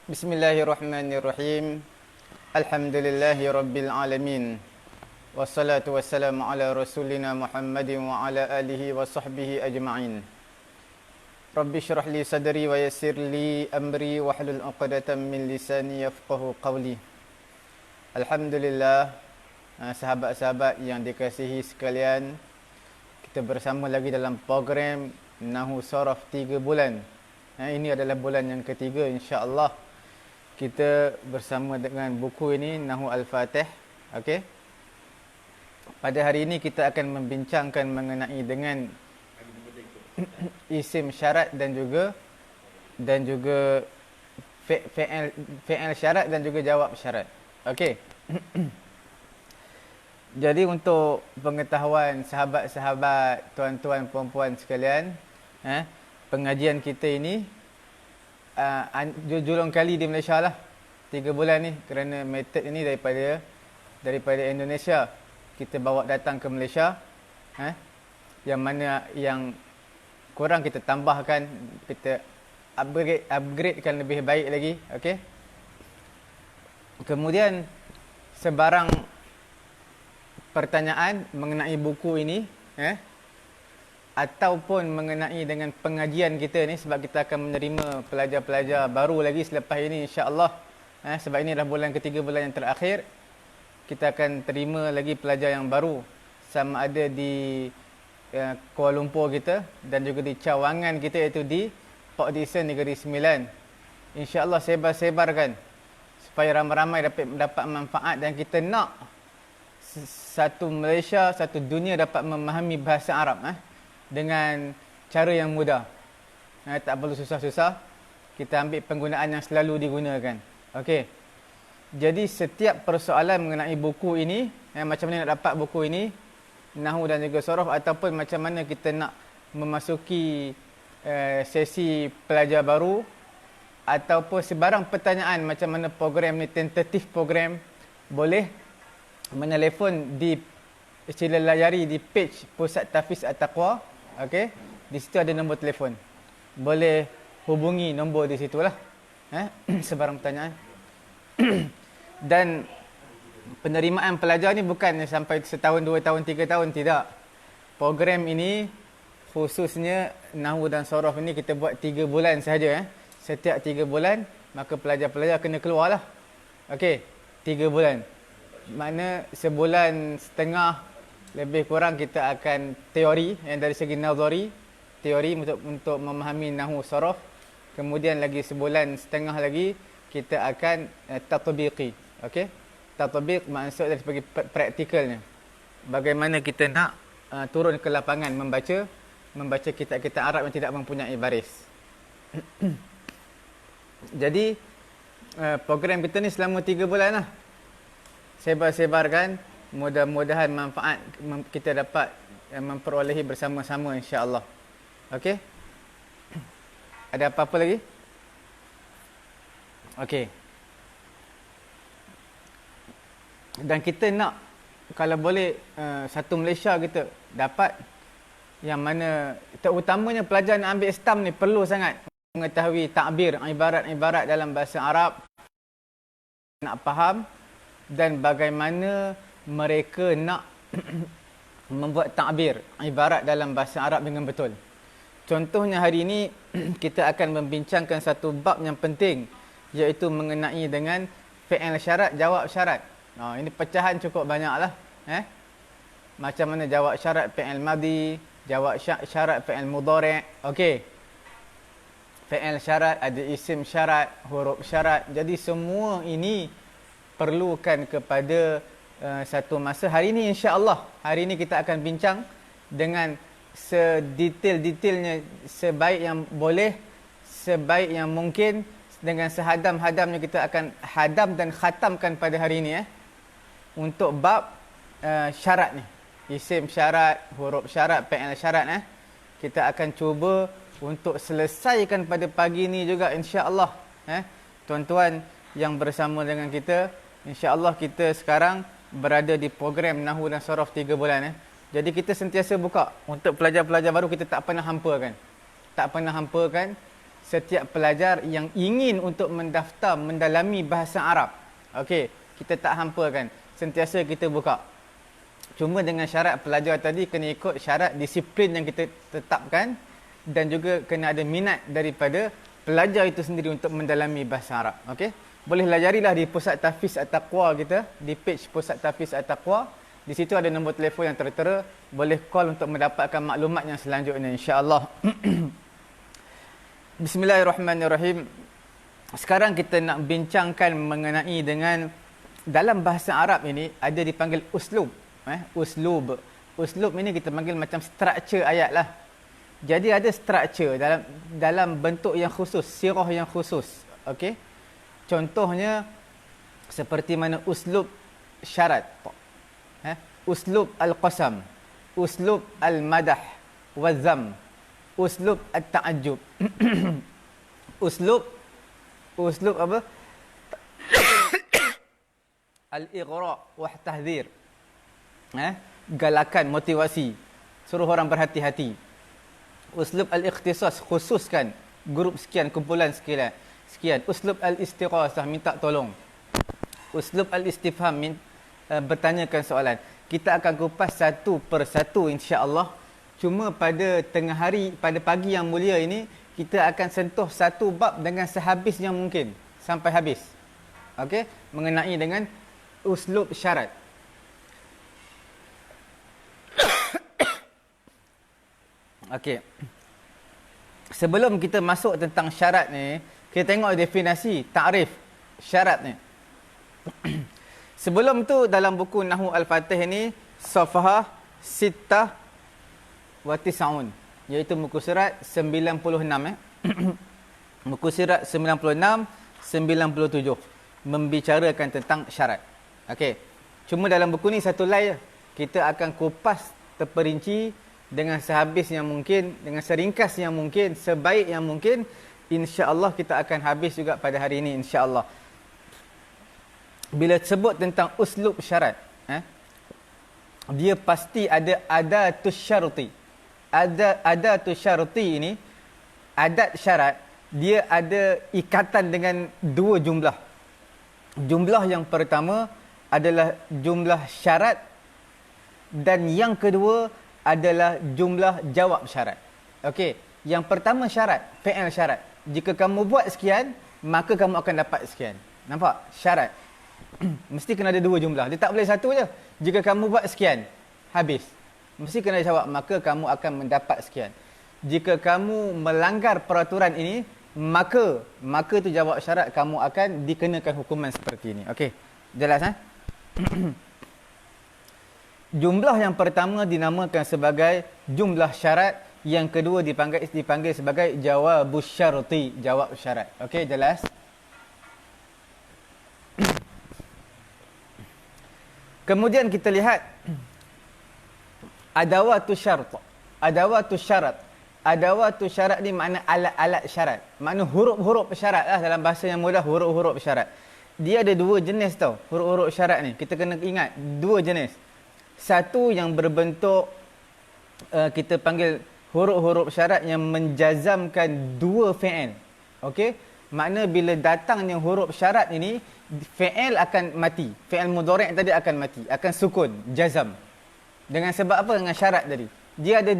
Bismillahirrahmanirrahim. Alhamdulillahi rabbil alamin. Wassalatu wassalamu ala rasulina Muhammadin wa ala alihi wa sahbihi ajma'in. Rabbi syrah li sadri wa yassir li amri wa hlul 'uqdatam min lisani yafqahu qawli. Alhamdulillah, sahabat-sahabat yang dikasihi sekalian, kita bersama lagi dalam program Nahu Saraf 3 bulan. Ini adalah bulan yang ketiga, insya-Allah. Kita bersama dengan buku ini, Nahu Al-Fatih. Okey. Pada hari ini kita akan membincangkan mengenai dengan isim syarat dan juga fi'il syarat dan juga jawab syarat. Okey. Jadi untuk pengetahuan sahabat-sahabat, tuan-tuan, puan-puan sekalian, pengajian kita ini julung kali di Malaysia lah 3 bulan ni, kerana metod ini daripada Indonesia kita bawa datang ke Malaysia, yang mana yang kurang kita tambahkan, kita upgradekan lebih baik lagi. Okey. Kemudian sebarang pertanyaan mengenai buku ini, ataupun mengenai dengan pengajian kita ni, sebab kita akan menerima pelajar-pelajar baru lagi selepas ini, insya-Allah. Sebab ini adalah bulan ketiga, bulan yang terakhir, kita akan terima lagi pelajar yang baru, sama ada di Kuala Lumpur kita dan juga di cawangan kita, iaitu di Port Dickson Negeri Sembilan. Insya-Allah sebar-sebarkan supaya ramai-ramai dapat manfaat, dan kita nak satu Malaysia, satu dunia dapat memahami bahasa Arab dengan cara yang mudah. Tak perlu susah-susah. Kita ambil penggunaan yang selalu digunakan. Okey. Jadi setiap persoalan mengenai buku ini, macam mana nak dapat buku ini, Nahu dan juga Saraf, ataupun macam mana kita nak memasuki sesi pelajar baru, ataupun sebarang pertanyaan macam mana program ni, tentatif program, boleh menelefon di sila layari di page Pusat Tahfiz At-Taqwa. Okey, di situ ada nombor telefon. Boleh hubungi nombor di situlah. Sebarang pertanyaan. Dan penerimaan pelajar ni bukan sampai setahun, 2 tahun, 3 tahun, tidak. Program ini khususnya Nahu dan Saraf ini kita buat 3 bulan sahaja. Setiap 3 bulan maka pelajar-pelajar kena keluarlah. Okey, 3 bulan. Mana sebulan setengah lebih kurang kita akan teori, yang dari segi nazari, teori untuk memahami Nahu Saraf. Kemudian lagi sebulan setengah lagi kita akan tatbiqi. Okey, tatbiq maksud dari segi praktikalnya, bagaimana kita nak turun ke lapangan membaca kitab-kitab Arab yang tidak mempunyai baris. Jadi program kita ni selama 3 bulan lah. Sebar-sebarkan, mudah-mudahan manfaat kita dapat memperolehi bersama-sama, insya-Allah. Okey. Ada apa-apa lagi? Okey. Dan kita nak, kalau boleh, satu Malaysia kita dapat, yang mana terutamanya pelajar nak ambil STAM ni perlu sangat mengetahui takbir, ibarat-ibarat dalam bahasa Arab, nak faham, dan bagaimana mereka nak membuat takbir, ibarat dalam bahasa Arab dengan betul. Contohnya hari ini kita akan membincangkan satu bab yang penting, iaitu mengenai dengan fi'il syarat, jawab syarat. Ini pecahan cukup banyaklah. Macam mana jawab syarat fi'il madhi, jawab syarat fi'il mudhari'. Okey. Fi'il syarat, ada isim syarat, huruf syarat. Jadi semua ini perlukan kepada satu masa. Hari ini, insya-Allah, hari ini kita akan bincang dengan sedetail-detailnya, sebaik yang boleh, sebaik yang mungkin, dengan sehadam-hadamnya kita akan hadam dan khatamkan pada hari ini, untuk bab syarat ni, isim syarat, huruf syarat, fi'il syarat. Kita akan cuba untuk selesaikan pada pagi ni juga, insya-Allah. Tuan-tuan yang bersama dengan kita, insya-Allah kita sekarang berada di program Nahu dan Saraf 3 bulan. Jadi kita sentiasa buka untuk pelajar-pelajar baru. Kita tak pernah hampakan. setiap pelajar yang ingin untuk mendaftar mendalami bahasa Arab. Okey, kita tak hampakan. Sentiasa kita buka. Cuma dengan syarat pelajar tadi kena ikut syarat disiplin yang kita tetapkan dan juga kena ada minat daripada pelajar itu sendiri untuk mendalami bahasa Arab. Okey? Boleh lajarilah di Pusat Tahfiz At-Taqwa kita, di page Pusat Tahfiz At-Taqwa. Di situ ada nombor telefon yang tertera, boleh call untuk mendapatkan maklumat yang selanjutnya insya-Allah. Bismillahirrahmanirrahim. Sekarang kita nak bincangkan mengenai dengan dalam bahasa Arab ini ada dipanggil uslub. Uslub ini kita panggil macam struktur ayat lah. Jadi ada struktur dalam bentuk yang khusus, sirah yang khusus. Okey. Contohnya seperti mana uslub syarat. Uslub al-qasam, uslub al-madah wa dham, uslub at-ta'ajjub. uslub apa? Al-ighra' wa tahdhir. Galakan, motivasi, suruh orang berhati-hati. Uslub al-ikhtisas, khususkan grup sekian, kumpulan sekian. Uslub al-istighasah, minta tolong. Uslub al-istifham, bertanyakan soalan. Kita akan kupas satu per satu insya-Allah. Cuma pada tengah hari, pada pagi yang mulia ini, kita akan sentuh satu bab dengan sehabis yang mungkin sampai habis. Okey, mengenai dengan uslub syarat. Okey. Sebelum kita masuk tentang syarat ni, kita tengok definisi, takrif syarat ni. Sebelum tu dalam buku Nahwu Al-Fatih ni, Safhah Sittah wa Tis'un, iaitu muka surat 96 Muka surat 96, 97 membicarakan tentang syarat. Okey. Cuma dalam buku ni satu line je. Kita akan kupas terperinci dengan sehabis yang mungkin, dengan seringkas yang mungkin, sebaik yang mungkin. Insya-Allah kita akan habis juga pada hari ini insya-Allah. Bila sebut tentang uslub syarat, dia pasti ada adatus syarti. Adatus syarti ini, adat syarat, dia ada ikatan dengan dua jumlah. Jumlah yang pertama adalah jumlah syarat dan yang kedua adalah jumlah jawab syarat. Okey, yang pertama syarat, fi'il syarat. Jika kamu buat sekian, maka kamu akan dapat sekian. Nampak? Syarat. Mesti kena ada dua jumlah. Dia tak boleh satu je. Jika kamu buat sekian, habis. Mesti kena jawab, maka kamu akan mendapat sekian. Jika kamu melanggar peraturan ini, maka tu jawab syarat, kamu akan dikenakan hukuman seperti ini. Okey. Jelas Jumlah yang pertama dinamakan sebagai jumlah syarat, yang kedua dipanggil sebagai jawabus syarti, jawab syarat. Okey, jelas? Kemudian kita lihat adawatus syarat. Adawatus syarat. Adawatus syarat ni makna alat-alat syarat. Makna huruf-huruf syarat lah, dalam bahasa yang mudah, huruf-huruf syarat. Dia ada dua jenis tau, huruf-huruf syarat ni. Kita kena ingat, dua jenis. Satu yang berbentuk kita panggil huruf-huruf syarat yang menjazamkan dua fi'il. Okey? Makna bila datangnya huruf syarat ini, fi'il akan mati. Fi'il mudhari' tadi akan mati, akan sukun, jazam. Dengan sebab apa? Dengan syarat tadi. Dia ada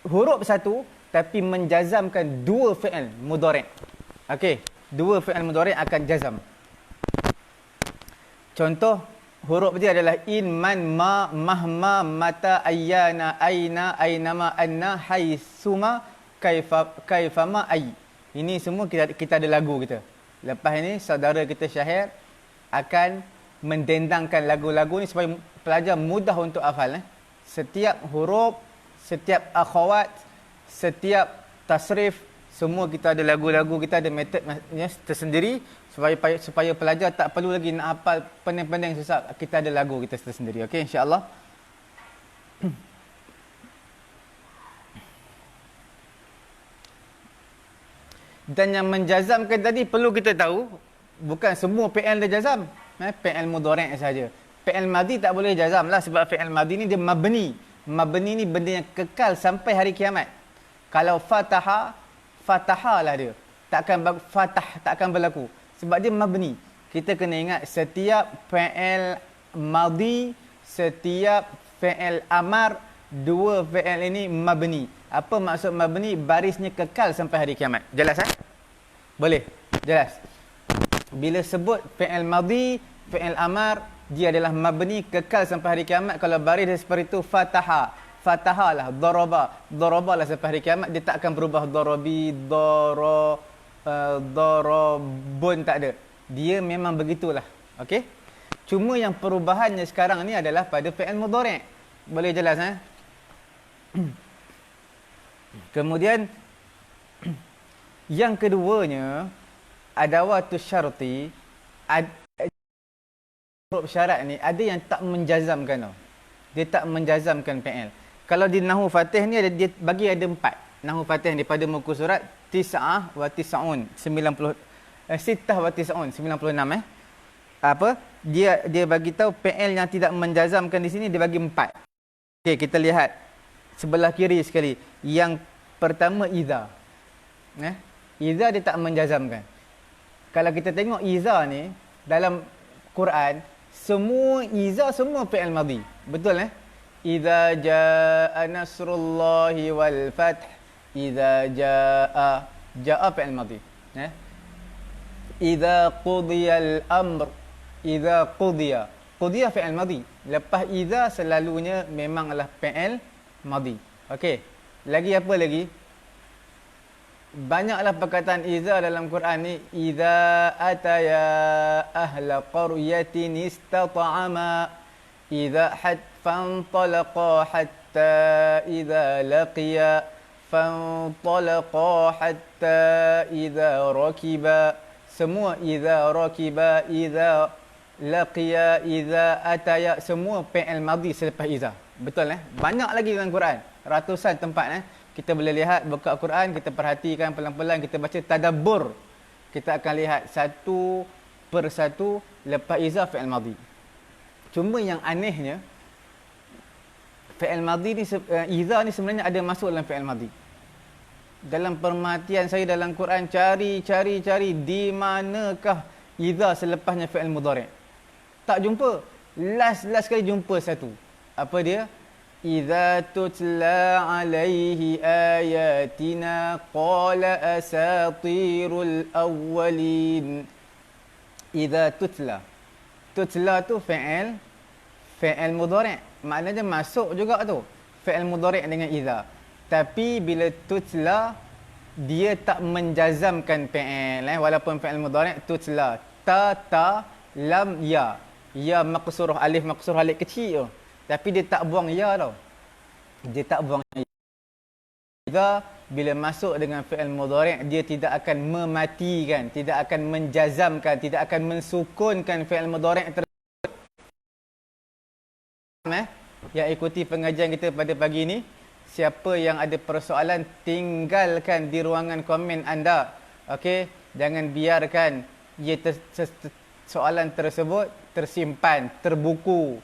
huruf satu tapi menjazamkan dua fi'il mudhari'. Okey, dua fi'il mudhari' akan jazam. Contoh huruf dia adalah in, man, ma, mahma, mata, ayyana, aina, ainama, anna, haitsuma, kaifama, ay. Ini semua kita ada lagu kita. Lepas ini saudara kita Syahir akan mendendangkan lagu-lagu ni supaya pelajar mudah untuk hafal. Setiap huruf, setiap akhawat, setiap tasrif, semua kita ada lagu-lagu, kita ada metodnya tersendiri supaya pelajar tak perlu lagi nak hafal pening-pening susah. Kita ada lagu kita tersendiri. Okey, insya-Allah. Dan yang menjazamkan tadi perlu kita tahu, bukan semua fi'il dia jazam. Fi'il mudhari' saja. Fi'il madhi tak boleh jazam lah, sebab fi'il madhi ni dia mabni. Mabni ni benda yang kekal sampai hari kiamat. Kalau fataha, fataha lah dia. takkan berlaku. Sebab dia mabni. Kita kena ingat setiap fi'il madhi, setiap fi'il amar, dua fi'il ini mabni. Apa maksud mabni? Barisnya kekal sampai hari kiamat. Jelas Boleh? Jelas. Bila sebut fi'il madhi, fi'il amar, dia adalah mabni kekal sampai hari kiamat. Kalau baris dia seperti itu, fataha lah, daraba lah sampai hari kiamat. Dia tak akan berubah darabi, darabun, tak ada. Dia memang begitulah. Okey? Cuma yang perubahannya sekarang ni adalah pada fi'il mudhari'. Boleh jelas Kemudian yang keduanya, adawatus syarti, huruf syarat ni ada yang tak menjazamkan tau. Dia tak menjazamkan fi'il. Kalau di Nahwu Fatih ni dia bagi ada 4. Nahwu Fatih ni pada muka surat 9 wa 90, 90 sitah wa 90, 96 Apa? Dia bagi tahu fi'il yang tidak menjazamkan di sini dia bagi 4. Okey, kita lihat sebelah kiri sekali. Yang pertama iza. Iza dia tak menjazamkan. Kalau kita tengok iza ni dalam Quran, semua iza semua fi'il madhi. Betul Iza jaa nasrullahi wal fath. Iza jaa fi'il madhi. Iza qudiyal amr. Iza qudiya fi'il madhi. Lepas iza selalunya memanglah fi'il madhi. Okey. Lagi apa lagi? Banyaklah perkataan iza dalam Quran ni. Iza ataya ahla qaryatin istata'ama. Iza fantalaqa hatta iza laqiya. Fantalaqa hatta iza rakiba. Semua iza rakiba, iza laqiya, iza ataya, semua fi'il madhi selepas iza. Betul Banyak lagi dalam Quran. Ratusan tempat Kita boleh lihat, buka Quran, kita perhatikan pelan-pelan, kita baca tadabbur. Kita akan lihat satu persatu lepas iza fi'il madhi. Cuma yang anehnya, fi'il madhi ni, iza ni sebenarnya ada masuk dalam fi'il madhi. Dalam perhatian saya dalam Quran, cari di manakah iza selepasnya fi'il mudhari'. Tak jumpa. Last sekali jumpa satu. Apa dia? Idza tutla alaihi ayatina qala asatirul awwalin. Idza tutla. Tutla tu fi'il mudhari'. Maknanya masuk juga tu. Fi'il mudhari' dengan idza. Tapi bila tutla, dia tak menjazamkan fi'il. Walaupun fi'il mudhari' tutla. Ta, lam, ya. Ya maqsurah, alif maqsurah, alif kecil tu. Tapi dia tak buang ya tau. Dia tak buang ya. Jika bila masuk dengan fi'il mudhari', dia tidak akan mematikan, tidak akan menjazamkan, tidak akan mensukunkan fi'il mudhari' tersebut. Yang ikuti pengajian kita pada pagi ini, siapa yang ada persoalan, tinggalkan di ruangan komen anda. Okey, jangan biarkan soalan tersebut tersimpan, terbuku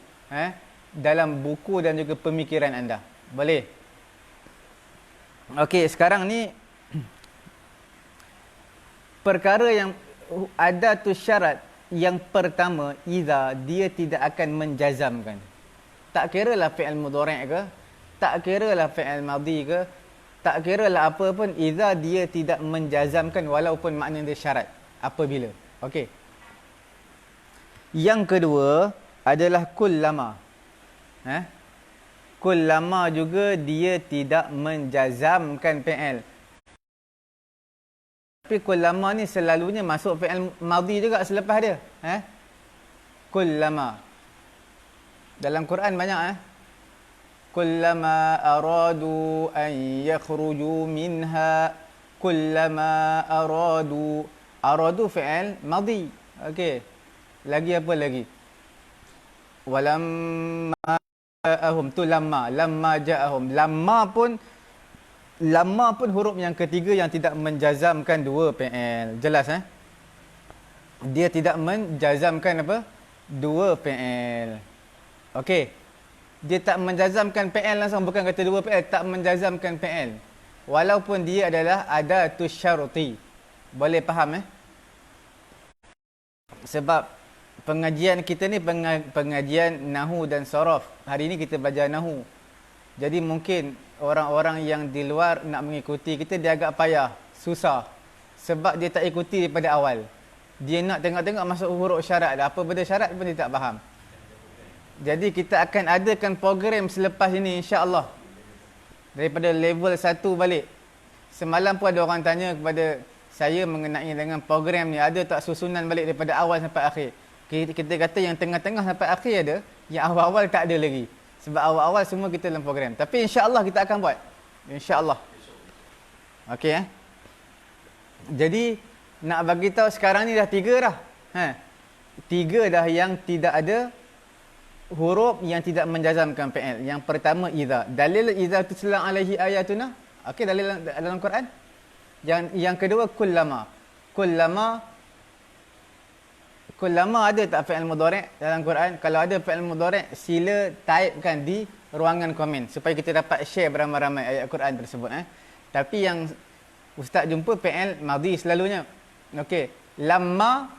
dalam buku dan juga pemikiran anda. Boleh? Okey, sekarang ni perkara yang ada tu syarat yang pertama, iza, dia tidak akan menjazamkan. Tak kiralah fi'il mudhari' ke, tak kiralah fi'il madhi ke, tak kiralah apa pun, iza dia tidak menjazamkan walaupun makna dia syarat. Apabila? Okey. Yang kedua adalah kullama. Kullama juga dia tidak menjazamkan fi'il. Tapi kullama ni selalunya masuk fi'il madhi juga selepas dia. Kullama. Dalam Quran banyak kullama aradu an yakhruju minha. Kullama aradu fi'il madhi. Okey. Lagi apa lagi? Walamma ja'ahum, tu lamma ja'ahum. Lamma pun huruf yang ketiga yang tidak menjazamkan dua fi'il. Jelas Dia tidak menjazamkan apa? Dua fi'il. Okey. Dia tak menjazamkan fi'il langsung, bukan kata dua fi'il, tak menjazamkan fi'il. Walaupun dia adalah adatus syarti. Boleh faham Sebab pengajian kita ni pengajian Nahu dan Saraf. Hari ni kita belajar Nahu. Jadi mungkin orang-orang yang di luar nak mengikuti kita, dia agak payah, susah. Sebab dia tak ikuti daripada awal. Dia nak tengok-tengok masuk huruf syarat. Apa benda syarat pun dia tak faham. Jadi kita akan adakan program selepas ini insya-Allah. Daripada level 1 balik. Semalam pun ada orang tanya kepada saya mengenai dengan program ni, ada tak susunan balik daripada awal sampai akhir. Kita kata yang tengah-tengah sampai akhir ada, yang awal-awal tak ada lagi. Sebab awal-awal semua kita dalam program. Tapi insya-Allah kita akan buat. Insya-Allah. Okey Jadi nak bagi tahu sekarang ni dah 3 dah. 3 dah yang tidak ada huruf yang tidak menjazamkan fi'il. Yang pertama idza. Dalil idza tusla alaihi ayatuna. Okey, dalil dalam Quran. Yang kedua kullama. Kullama ada tak fi'il mudhari' dalam Quran? Kalau ada fi'il mudhari', sila typekan di ruangan komen supaya kita dapat share beramai-ramai ayat Quran tersebut. Tapi yang ustaz jumpa fi'il madhi selalunya. Okey, lamma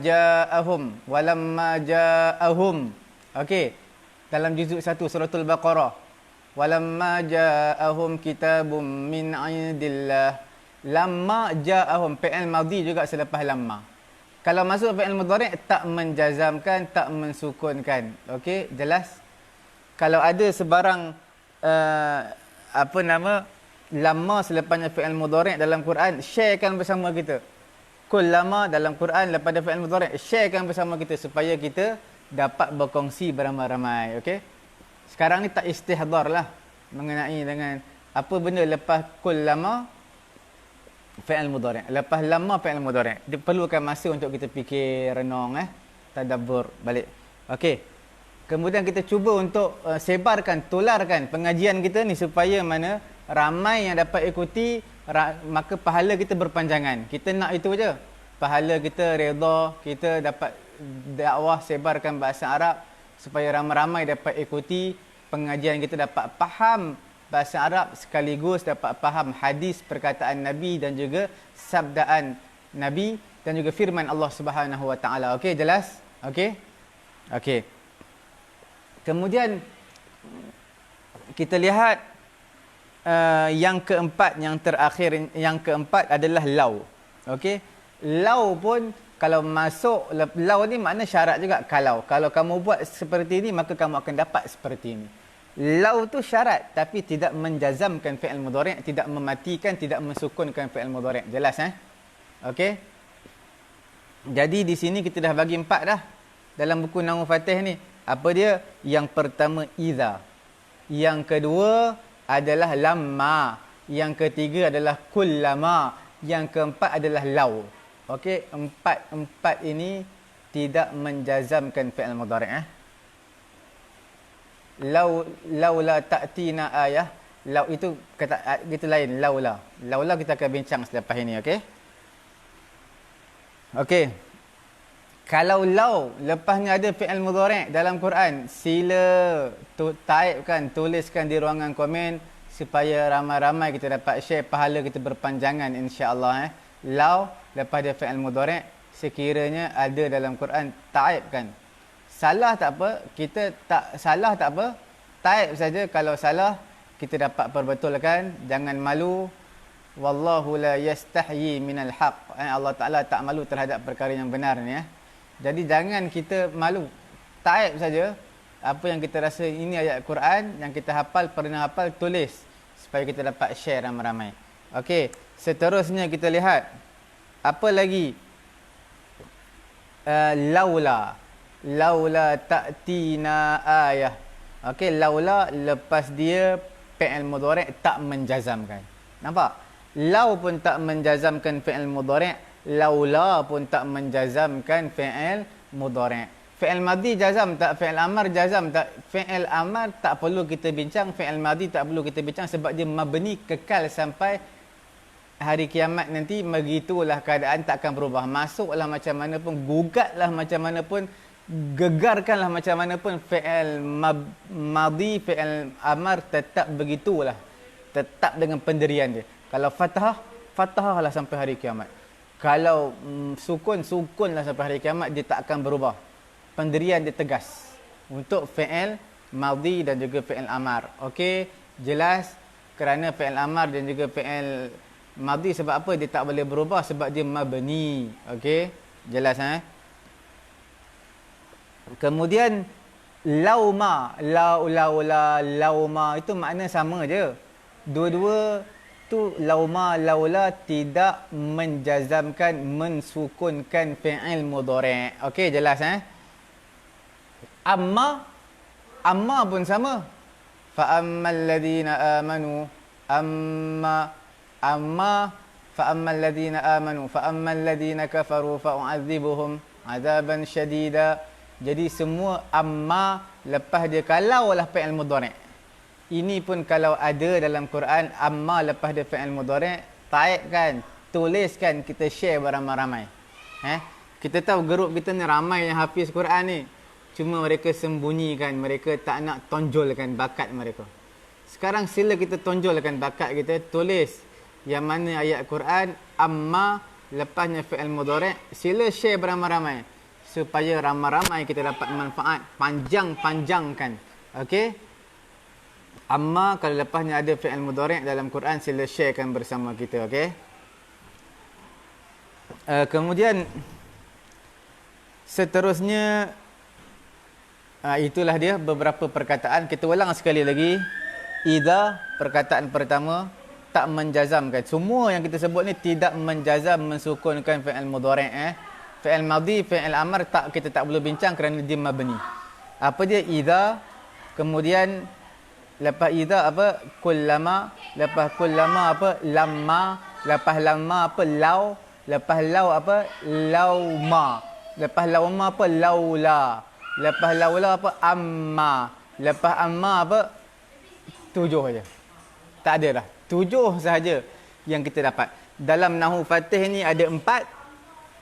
ja'ahum walamma ja'ahum. Okey, dalam juzuk 1 suratul Baqarah. Walamma ja'ahum kitabum min 'indillah. Lamma ja'ahum, fi'il madhi juga selepas lamma. Kalau masuk fi'il mudhari' tak menjazamkan, tak mensukunkan. Okey, jelas? Kalau ada sebarang lamma selepasnya fi'il mudhari' dalam Quran, sharekan bersama kita. Kullama dalam Quran lepas fi'il mudhari', sharekan bersama kita supaya kita dapat berkongsi beramai-ramai. Okey? Sekarang ni tak istihdar lah mengenai dengan apa benda lepas kullama fi'il mudhari'. Lepas lama fi'il mudhari'. Dia perlukan masa untuk kita fikir, renung, tadabbur balik. Okey. Kemudian kita cuba untuk sebarkan, tularkan pengajian kita ni supaya mana ramai yang dapat ikuti, maka pahala kita berpanjangan. Kita nak itu aja. Pahala kita redha, kita dapat dakwah sebarkan bahasa Arab supaya ramai-ramai dapat ikuti pengajian kita, dapat faham bahasa Arab sekaligus dapat faham hadis perkataan Nabi dan juga sabdaan Nabi dan juga firman Allah Subhanahu Wa Taala. Okey, jelas? Okey. Okey. Kemudian kita lihat yang keempat, yang terakhir, yang keempat adalah lau. Okey. Lau pun kalau masuk, lau ni makna syarat juga. Kalau kamu buat seperti ini, maka kamu akan dapat seperti ini. Lau tu syarat tapi tidak menjazamkan fi'il mudhari', tidak mematikan, tidak mensukunkan fi'il mudhari'. Jelas Okey. Jadi di sini kita dah bagi 4 dah dalam buku Nahwu Fatih ni. Apa dia? Yang pertama idza. Yang kedua adalah lamma. Yang ketiga adalah kullama. Yang keempat adalah lau. Okey, empat ini tidak menjazamkan fi'il mudhari'. Laula ta'tina ayah. Lau itu kata gitu lain, laula. Laula kita akan bincang selepas ini, okey? Okey. Kalau lau lepasnya ada fi'il mudhari' dalam Quran, sila typekan, tuliskan di ruangan komen supaya ramai-ramai kita dapat share, pahala kita berpanjangan insya-Allah. Lau lepas dia fi'il mudhari' sekiranya ada dalam Quran, typekan. Salah tak apa, kita tak salah tak apa, type saja. Kalau salah kita dapat perbetulkan, jangan malu. Wallahu la yastahyi minal haq. Allah Taala tak malu terhadap perkara yang benar ni. Jadi jangan kita malu. Type saja apa yang kita rasa ini ayat Quran yang kita hafal, pernah hafal, tulis supaya kita dapat share ramai-ramai. Okey, seterusnya kita lihat apa lagi? Laula ta'tina ayah. Okey, laula lepas dia fi'il mudhari' tak menjazamkan. Nampak? Lau pun tak menjazamkan fi'il mudhari', laula pun tak menjazamkan fi'il mudhari'. Fi'il madhi jazam tak? Fi'il amar jazam tak? Fi'il amar tak perlu kita bincang, fi'il madhi tak perlu kita bincang sebab dia mabni, kekal sampai hari kiamat nanti. Begitulah keadaan, takkan berubah. Masuklah macam mana pun, gugatlah macam mana pun, gegarkanlah macam mana pun, fi'il madhi, fi'il amar tetap begitulah. Tetap dengan pendirian dia. Kalau fathah, fathah lah sampai hari kiamat. Kalau sukun, sukunlah sampai hari kiamat, dia tak akan berubah. Pendirian dia tegas. Untuk fi'il madhi dan juga fi'il amar. Okey, jelas kerana fi'il amar dan juga fi'il madhi sebab apa dia tak boleh berubah? Sebab dia mabni. Okey, jelas Kemudian lauma, lauma itu makna sama je. Dua-dua tu lauma laula tidak menjazamkan, mensukunkan fi'il mudhari'. Okey, jelas Amma pun sama. Fa ammal ladina amanu fa ammal ladina amanu fa ammal ladina kafaru fa u'adzibuhum 'adzaban syadida. Jadi semua amma lepas dia kalaulah fi'il mudhari'. Ini pun kalau ada dalam Quran amma lepas dia fi'il mudhari', taibkan, tuliskan, kita share beramai-ramai. Kita tahu grup kita ni ramai yang hafiz Quran ni. Cuma mereka sembunyikan, mereka tak nak tonjolkan bakat mereka. Sekarang sila kita tonjolkan bakat kita, tulis yang mana ayat Quran amma lepasnya fi'il mudhari', sila share beramai-ramai supaya ramai-ramai kita dapat manfaat, panjang-panjangkan. Okey? Amma kalau lepasnya ada fi'il mudhari' dalam Quran, sila sharekan bersama kita, okey? Kemudian seterusnya itulah dia beberapa perkataan. Kita ulang sekali lagi. Idza, perkataan pertama, tak menjazamkan. Semua yang kita sebut ni tidak menjazam, mensukunkan fi'il mudhari'. Fi'il madhi, fi'il amar kita tak perlu bincang kerana dia mabni. Apa dia? Idza. Kemudian lepas idza apa? Kullama. Lepas kullama apa? Lamma. Lepas lamma apa? Lau. Lepas lau apa? Lauma. Lepas lauma apa? Laula. Lepas laula apa? Amma. Lepas amma apa? 7 saja. Tak ada dah. 7 sahaja yang kita dapat. Dalam Nahwu Fatih ni ada 4.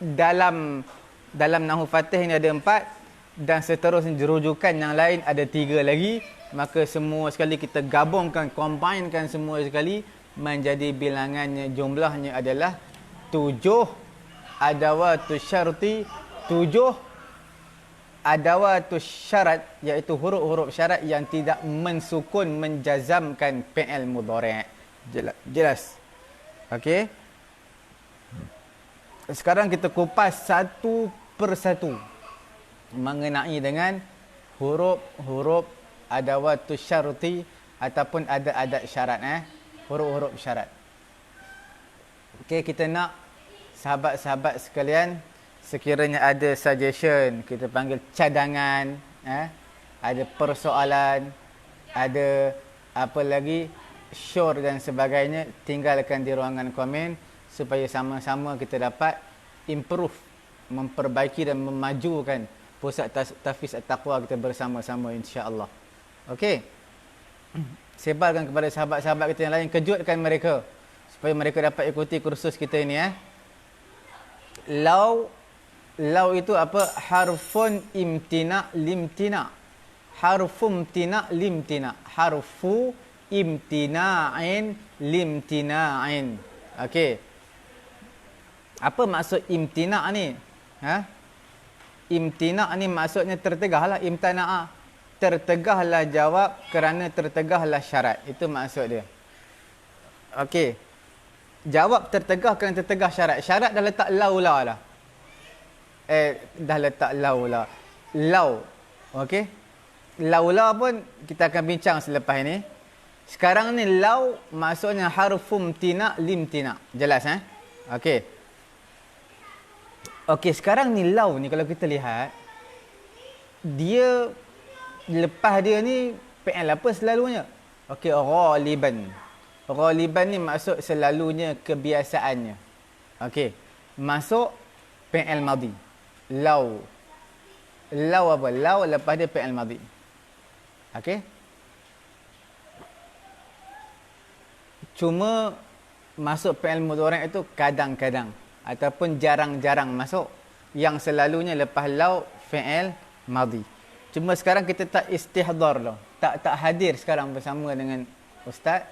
Dalam Nahwu Fatih ni ada 4. Dan seterusnya rujukan yang lain ada 3 lagi. Maka semua sekali kita gabungkan, combinekan semua sekali, menjadi bilangannya, jumlahnya adalah 7 adawatus syarti, 7 adawatus syarat, iaitu huruf-huruf syarat yang tidak mensukun, menjazamkan fi'il mudhari'. Jelas? Okey. Sekarang kita kupas satu persatu mengenai dengan huruf-huruf adawatus syarti ataupun ada adat syarat, huruf-huruf syarat. Okey, kita nak sahabat-sahabat sekalian, sekiranya ada suggestion, kita panggil cadangan, ada persoalan, ada apa lagi, sure dan sebagainya, tinggalkan di ruangan komen supaya sama-sama kita dapat improve, memperbaiki dan memajukan pusat tahfiz at-taqwa kita bersama-sama, insya-Allah. Okey. Sebarkan kepada sahabat-sahabat kita yang lain, kejutkan mereka supaya mereka dapat ikuti kursus kita ini. Lau itu apa? Harfun imtina limtina. Harfum imtina limtina. Harfu imtina'in limtina'in. Okey. Apa maksud imtina' ni? Imtina' ni maksudnya tertegahlah, imtana'a. Tertegahlah jawab kerana tertegahlah syarat. Itu maksud dia. Okey. Jawab tertegah kerana tertegah syarat. Syarat dah letak laula lah. Dah letak laula. Lau. Okey. Laula pun kita akan bincang selepas ini. Sekarang ni lau maksudnya harfum tina limtina. Jelas Okey. Okey, sekarang ni lau ni kalau kita lihat, dia lepas dia ni fi'il apa selalunya? Okey, ghaliban. Ghaliban ni maksud selalunya, kebiasaannya. Okey. Masuk fi'il madhi. Lau. Lau apa? Lau lepas dia fi'il madhi. Okey. Cuma masuk fi'il mudhari' itu kadang-kadang ataupun jarang-jarang masuk. Yang selalunya lepas lau fi'il madhi. Cuma sekarang kita tak istihdar dah. Tak hadir sekarang bersama dengan ustaz.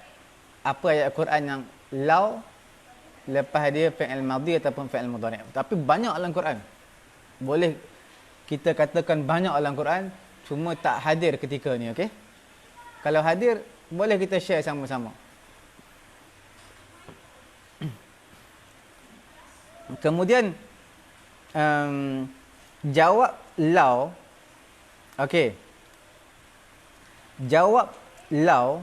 Apa ayat Quran yang lau lepas dia fi'il madhi ataupun fi'il mudhari'. Tapi banyak dalam Quran. Boleh kita katakan banyak dalam Quran, cuma tak hadir ketika ni, okey? Kalau hadir, boleh kita share sama-sama. Kemudian jawab law, okey. Jawab law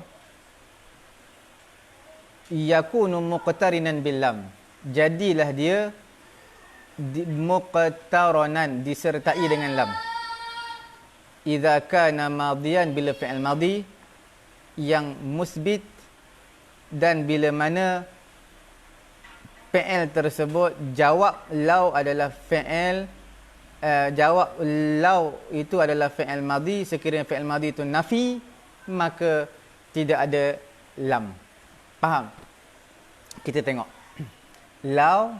yakunu muqtarinan bil lam. Jadilah dia muqtaranan, disertai dengan lam. Idza kana madiyan bila fi'il madhi yang musbit, dan bila mana fi'il tersebut jawab law adalah fi'il jawab law itu adalah fi'il madhi, sekiranya fi'il madhi itu nafi, maka tidak ada lam. Faham? Kita tengok. Law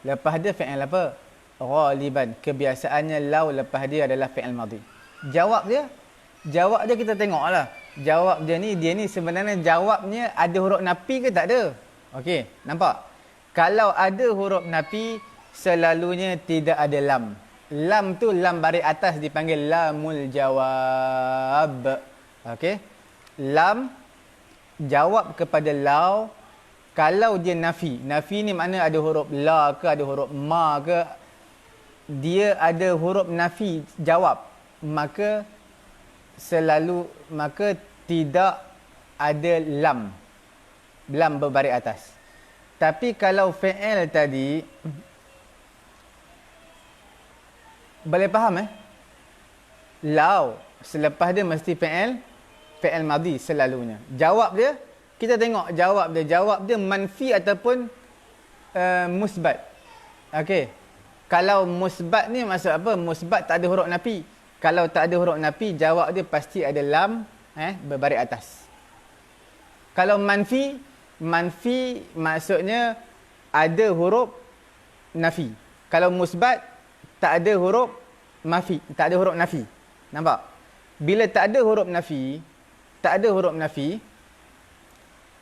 lepas dia fi'il apa? Ghaliban. Kebiasaannya law lepas dia adalah fi'il madhi. Jawab dia kita tengoklah. Jawab dia ni sebenarnya jawabnya ada huruf nafi ke tak ada? Okey, nampak? Kalau ada huruf nafi, selalunya tidak ada lam. Lam tu lam baris atas dipanggil lamul jawab. Okey? Lam jawab kepada law kalau dia nafi. Nafi ni makna ada huruf la ke, ada huruf ma ke, dia ada huruf nafi jawab, maka tidak ada lam berbaris atas. Tapi kalau fi'il tadi, boleh faham law selepas dia mesti fi'il madhi selalunya. Jawab dia, kita tengok jawab dia manfi ataupun musbat. Okey. Kalau musbat ni maksud apa? Musbat tak ada huruf nafi. Kalau tak ada huruf nafi, jawab dia pasti ada lam berbaris atas. Kalau manfi maksudnya ada huruf nafi. Kalau musbat tak ada huruf nafi. Nampak? Bila tak ada huruf nafi,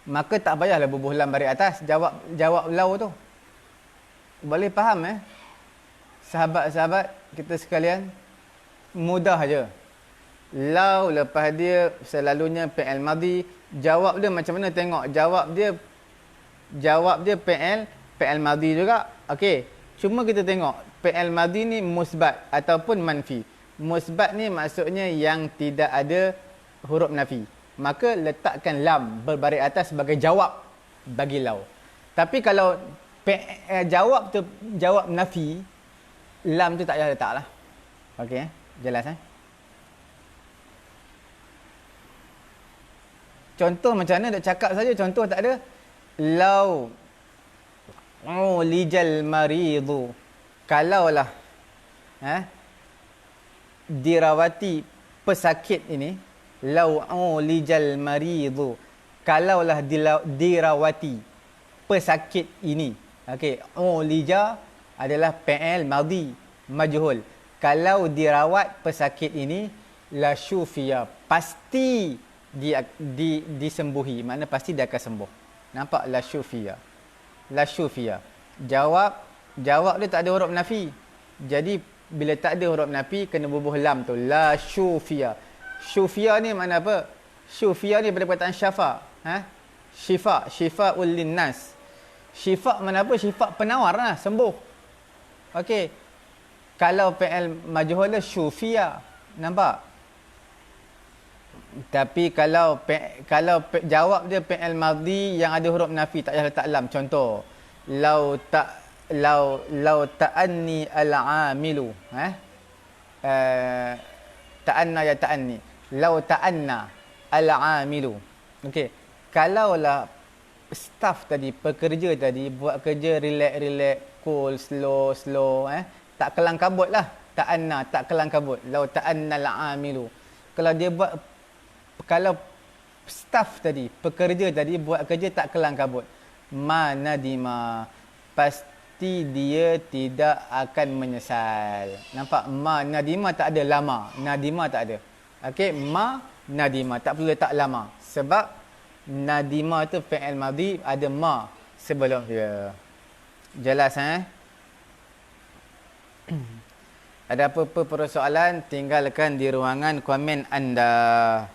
maka tak payahlah bubuh lam baris atas jawab law tu. Boleh faham sahabat-sahabat kita sekalian? Mudah aja. Law lepas dia selalunya fi'il madhi. Jawab dia macam mana? Tengok jawab dia fi'il madhi juga. Okey. Cuma kita tengok fi'il madhi ni musbat ataupun manfi. Musbat ni maksudnya yang tidak ada huruf nafi. Maka letakkan lam berbaris atas sebagai jawab bagi law. Tapi kalau jawab tu jawab nafi, lam tu tak payah letaklah. Okey, jelas Contoh macam mana nak cakap saja, contoh tak ada. Law ulijal maridu. Kalaulah dirawati pesakit ini, law ulijal maridu. Kalaulah dirawati pesakit ini. Okey, ulija adalah fi'il madhi majhul. Kalau dirawat pesakit ini, la syufiya, pasti disembuhi. Makna pasti dia akan sembuh. Nampak? La syufiya. Jawab dia tak ada huruf nafi. Jadi bila tak ada huruf nafi, kena bubuh lam tu. La syufiya. Syufiya ni makna apa? Syufiya ni daripada perkataan syafa. Syifa'ul linnas. Syifa mana apa? Syifa penawar lah, sembuh. Okey. Kalau fi'il majhul lah syufiya. Nampak? Tapi kalau jawab dia fi'il madhi yang ada huruf nafi, tak payah letak lam. Contoh, lau ta'anni al-'amilu. Ta'anna ya ta'anni. Lau ta'anna al-'amilu. Okey. Kalaulah staff tadi, pekerja tadi buat kerja relax, cool, slow, tak kelang kabut lah. Ta'anna, tak kelang kabut. Lau ta'anna al-'amilu. Kalau staff tadi, pekerja tadi buat kerja tak kelang kabut, ma nadima, pasti dia tidak akan menyesal. Nampak? Ma nadima tak ada lama. Nadima tak ada. Okey, ma nadima tak perlu letak lama. Sebab nadima tu fi'il madhi ada ma sebelum dia. Jelas Ada apa-apa persoalan, tinggalkan di ruangan komen anda.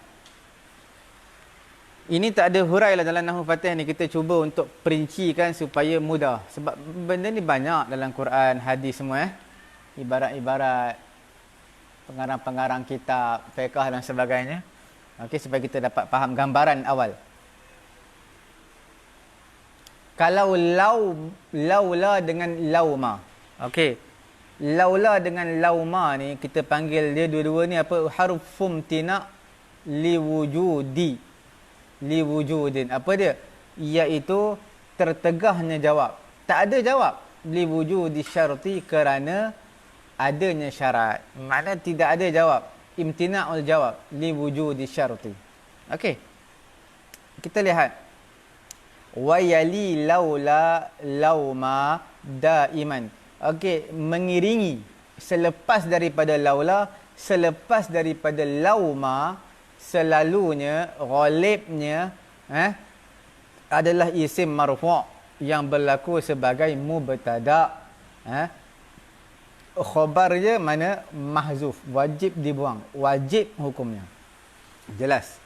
Ini tak ada hurai lah dalam Nahwu Fatih ni. Kita cuba untuk perincikan supaya mudah. Sebab benda ni banyak dalam Quran, hadis semua Ibarat-ibarat, pengarang-pengarang kitab, fiqh dan sebagainya. Okey, supaya kita dapat faham gambaran awal. Kalau laula dengan lauma. Okey. Laula dengan lauma ni kita panggil dia dua-dua ni apa? Harfum tina liwujudi. Liwujudin. Apa dia? Iaitu tertegahnya jawab. Tak ada jawab. Liwujudi syarti kerana adanya syarat. Maknanya tidak ada jawab. Imtina'ul jawab. Liwujudi syarti. Okey. Kita lihat. Wayali laula lauma daiman. Okey, mengiringi selepas daripada laula, selepas daripada lauma, selalunya ghalibnya adalah isim marfu' yang berlaku sebagai mubtada. Khabar je mana mahzuf, wajib dibuang, wajib hukumnya. Jelas.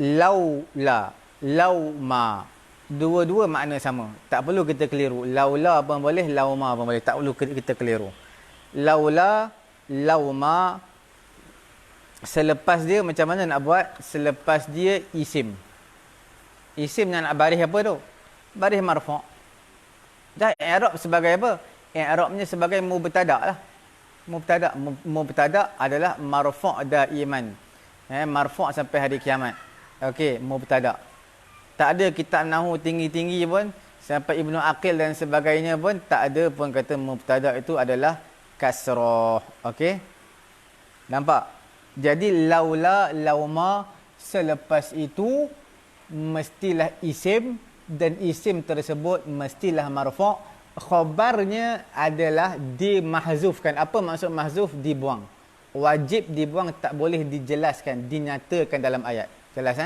Laula, lauma, dua-dua makna sama. Tak perlu kita keliru. Laula pun boleh, lauma pun boleh. Tak perlu kita keliru. Laula, lauma, selepas dia macam mana nak buat? Selepas dia isim. Isim yang nak baris apa tu? Baris marfu'. Dah i'rab sebagai apa? I'rabnya sebagai mubtada lah. Mubtada adalah marfu' daiman. Marfu' sampai hari kiamat. Okey, mubtada. Tak ada kitab nahwu tinggi-tinggi pun sampai Ibnu Aqil dan sebagainya pun tak ada pun kata mubtada itu adalah kasrah. Okey? Nampak? Jadi laula, lauma, selepas itu mestilah isim dan isim tersebut mestilah marfu'. Khabarnya adalah dimahzufkan. Apa maksud mahzuf? Dibuang. Wajib dibuang, tak boleh dijelaskan, dinyatakan dalam ayat. Jelas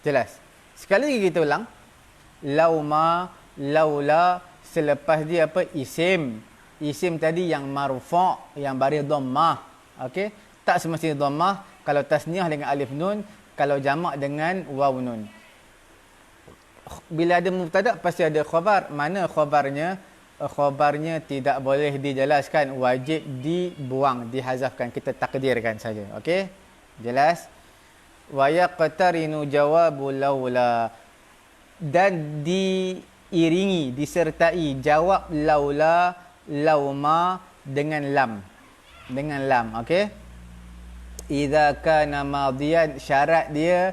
Jelas. Sekali lagi kita ulang. Lauma, laula, selepas dia apa? Isim. Isim tadi yang marfu', yang baris dhammah. Okey? Tak semestinya dhammah. Kalau tasniah dengan alif nun, kalau jamak dengan waw nun. Bila ada mubtada pasti ada khabar. Mana khabarnya? Khabarnya tidak boleh dijelaskan, wajib dibuang, dihazafkan, kita takdirkan saja. Okey? Jelas? Wa yaqtarinu jawabu laula, dan diiringi, disertai jawab laula, lauma dengan lam. Dengan lam, okey? Idza kana madiyan, syarat dia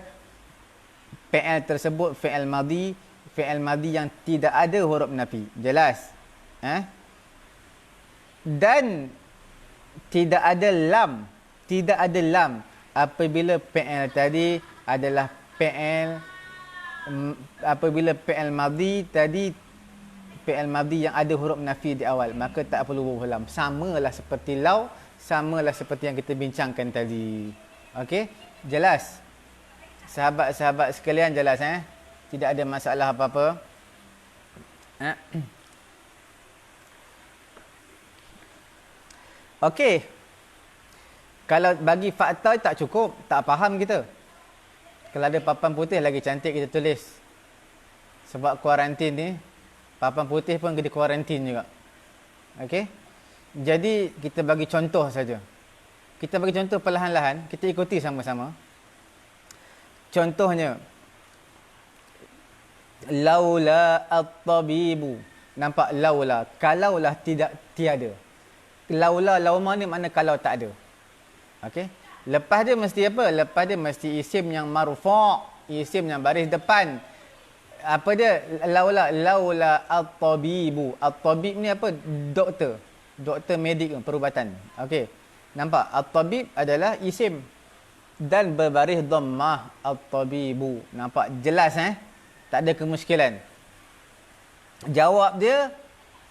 fi'il tersebut fi'il madi yang tidak ada huruf nafi. Jelas? Dan tidak ada lam. Tidak ada lam apabila fi'il tadi adalah fi'il, apabila fi'il madi tadi fi'il madi yang ada huruf nafi di awal, maka tak perlu huruf lam. Samalah seperti lau, samalah seperti yang kita bincangkan tadi. Okey? Jelas? Sahabat-sahabat sekalian, jelas Tidak ada masalah apa-apa. Okey. Kalau bagi fakta tak cukup, tak faham kita. Kalau ada papan putih lagi cantik kita tulis. Sebab kuarantin ni, papan putih pun kena kuarantin juga. Okey? Jadi kita bagi contoh saja. Kita bagi contoh perlahan-lahan, kita ikuti sama-sama. Contohnya, laula at-tabibu. Nampak laula, kalaulah tidak tiada. Laula, lauma ni makna kalau tak ada. Okey. Lepas dia mesti apa? Lepas dia mesti isim yang marfu', isim yang baris depan. Apa dia? Laula at-tabibu. At-tabib ni apa? Doktor. Doktor medik, perubatan. Okey. Nampak? At-tabib adalah isim dan berbaris dhammah, at-tabibu. Nampak? Jelas Tak ada kemusykilan. Jawab dia,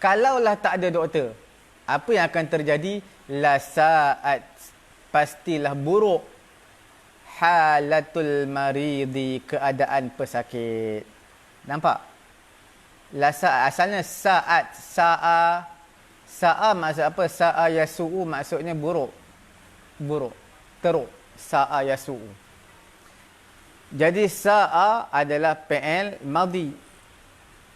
kalaulah tak ada doktor, apa yang akan terjadi? La sa'at, pastilah buruk. Halatul maridi, keadaan pesakit. Nampak? La sa'at. Asalnya sa'at. Sa'a maksud apa? Sa'a yasu'u maksudnya buruk. Buruk. Teruk. Sa'a yasu'u. Jadi sa'a adalah fi'il madhi.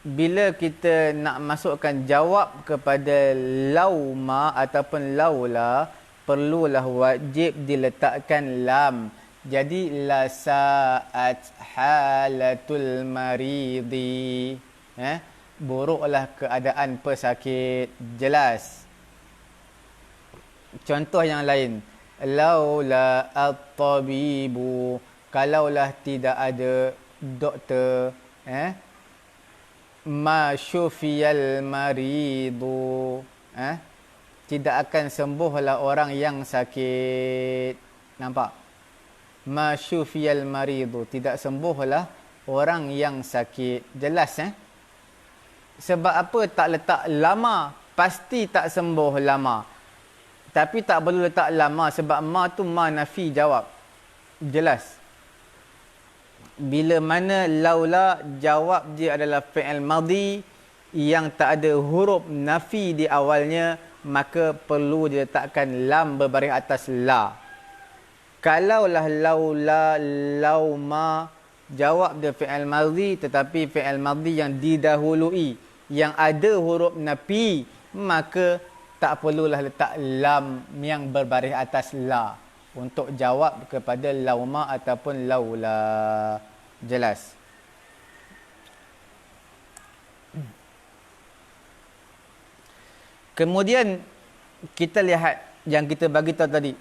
Bila kita nak masukkan jawab kepada lauma ataupun laula, perlulah wajib diletakkan lam. Jadi la sa'at halatul maridi. Buruklah keadaan pesakit. Jelas. Contoh yang lain. Laula at-tabibu. Kalaulah tidak ada doktor. Ma syufiyal maridu. Tidak akan sembuhlah orang yang sakit. Nampak? Ma syufiyal maridu. Tidak sembuhlah orang yang sakit. Jelas Sebab apa tak letak lama? Pasti tak sembuh lama. Tapi tak perlu letak lama sebab ma tu ma nafi jawab. Jelas. Bila mana laula jawab dia adalah fi'il madhi yang tak ada huruf nafi di awalnya, maka perlu diletakkan lam berbaris atas la. Kalaulah laula, lauma, jawab dia fi'il madhi tetapi fi'il madhi yang didahului, yang ada huruf nafi, maka tak perlulah letak lam yang berbaris atas la untuk jawab kepada lauma ataupun laula. Jelas. Kemudian kita lihat yang kita bagi tahu tadi.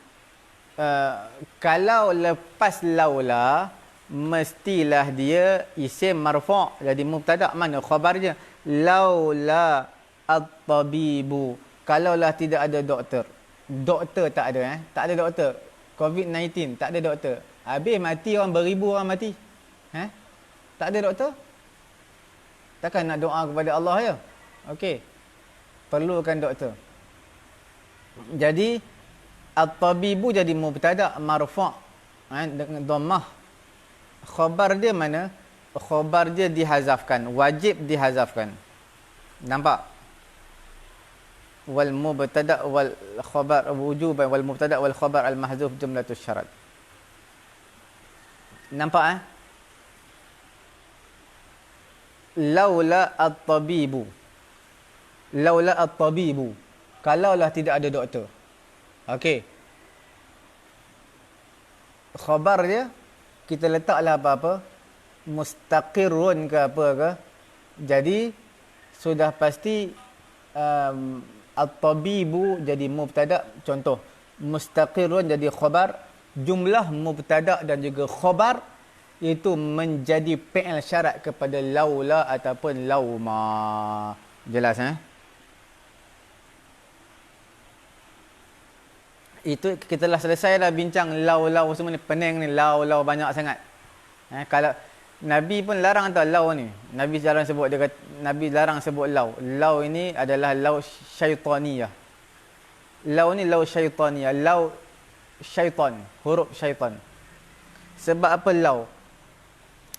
Kalau lepas laula, mestilah dia isim marfu'. Jadi mubtada' mana khabarnya? Laula at-tabibu. Kalaulah tidak ada doktor. Doktor tak ada Tak ada doktor. COVID-19 tak ada doktor. Habis mati orang beribu orang mati. Tak ada doktor? Takkan nak doa kepada Allah ya? Okey. Perlukan doktor. Jadi at-tabibu jadi mubtada' marfu' dengan dhammah. Khabar dia mana? Khabar dia dihazafkan, wajib dihazafkan. Nampak? Wal mubtada' wal khabar wujuban wal mubtada' wal khabar al mahzuf jumlatus syarat. Nampak Laula at-tabibu. Laula at-tabibu. Kalaulah tidak ada doktor. Okey. Khabar dia kita letaklah apa-apa mustaqirrun ke apa ke. Jadi sudah pasti at-tabibu jadi mubtada'. Contoh, mustaqirrun jadi khabar. Jumlah mubtada' dan juga khabar itu menjadi fi'il syarat kepada laula ataupun lauma. Jelas Itu kita telah selesai dah bincang lau-lau semua ni. Pening ni, lau-lau banyak sangat. Kalau Nabi pun larang tau lau ni. Nabi jarang sebut, dia kata, Nabi larang sebut lau. Lau ini adalah lau syaitaniyah. Lau ni lau syaitaniyah. Lau syaitan, huruf syaitan. Sebab apa lau?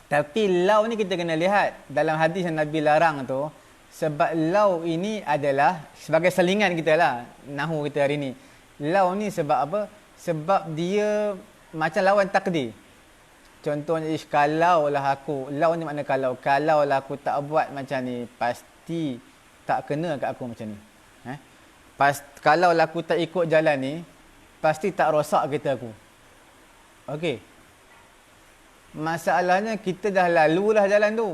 Tapi lau ni kita kena lihat dalam hadis yang Nabi larang tu. Sebab lau ini adalah sebagai selingan kita lah, nahu kita hari ni. Lau ni sebab apa? Sebab dia macam lawan takdir. Contohnya, kalaulah aku, lau ni makna kalau. Kalaulah aku tak buat macam ni, pasti tak kena kat aku macam ni. Kalaulah aku tak ikut jalan ni, pasti tak rosak kereta aku. Okey. Masalahnya kita dah lalulah jalan tu.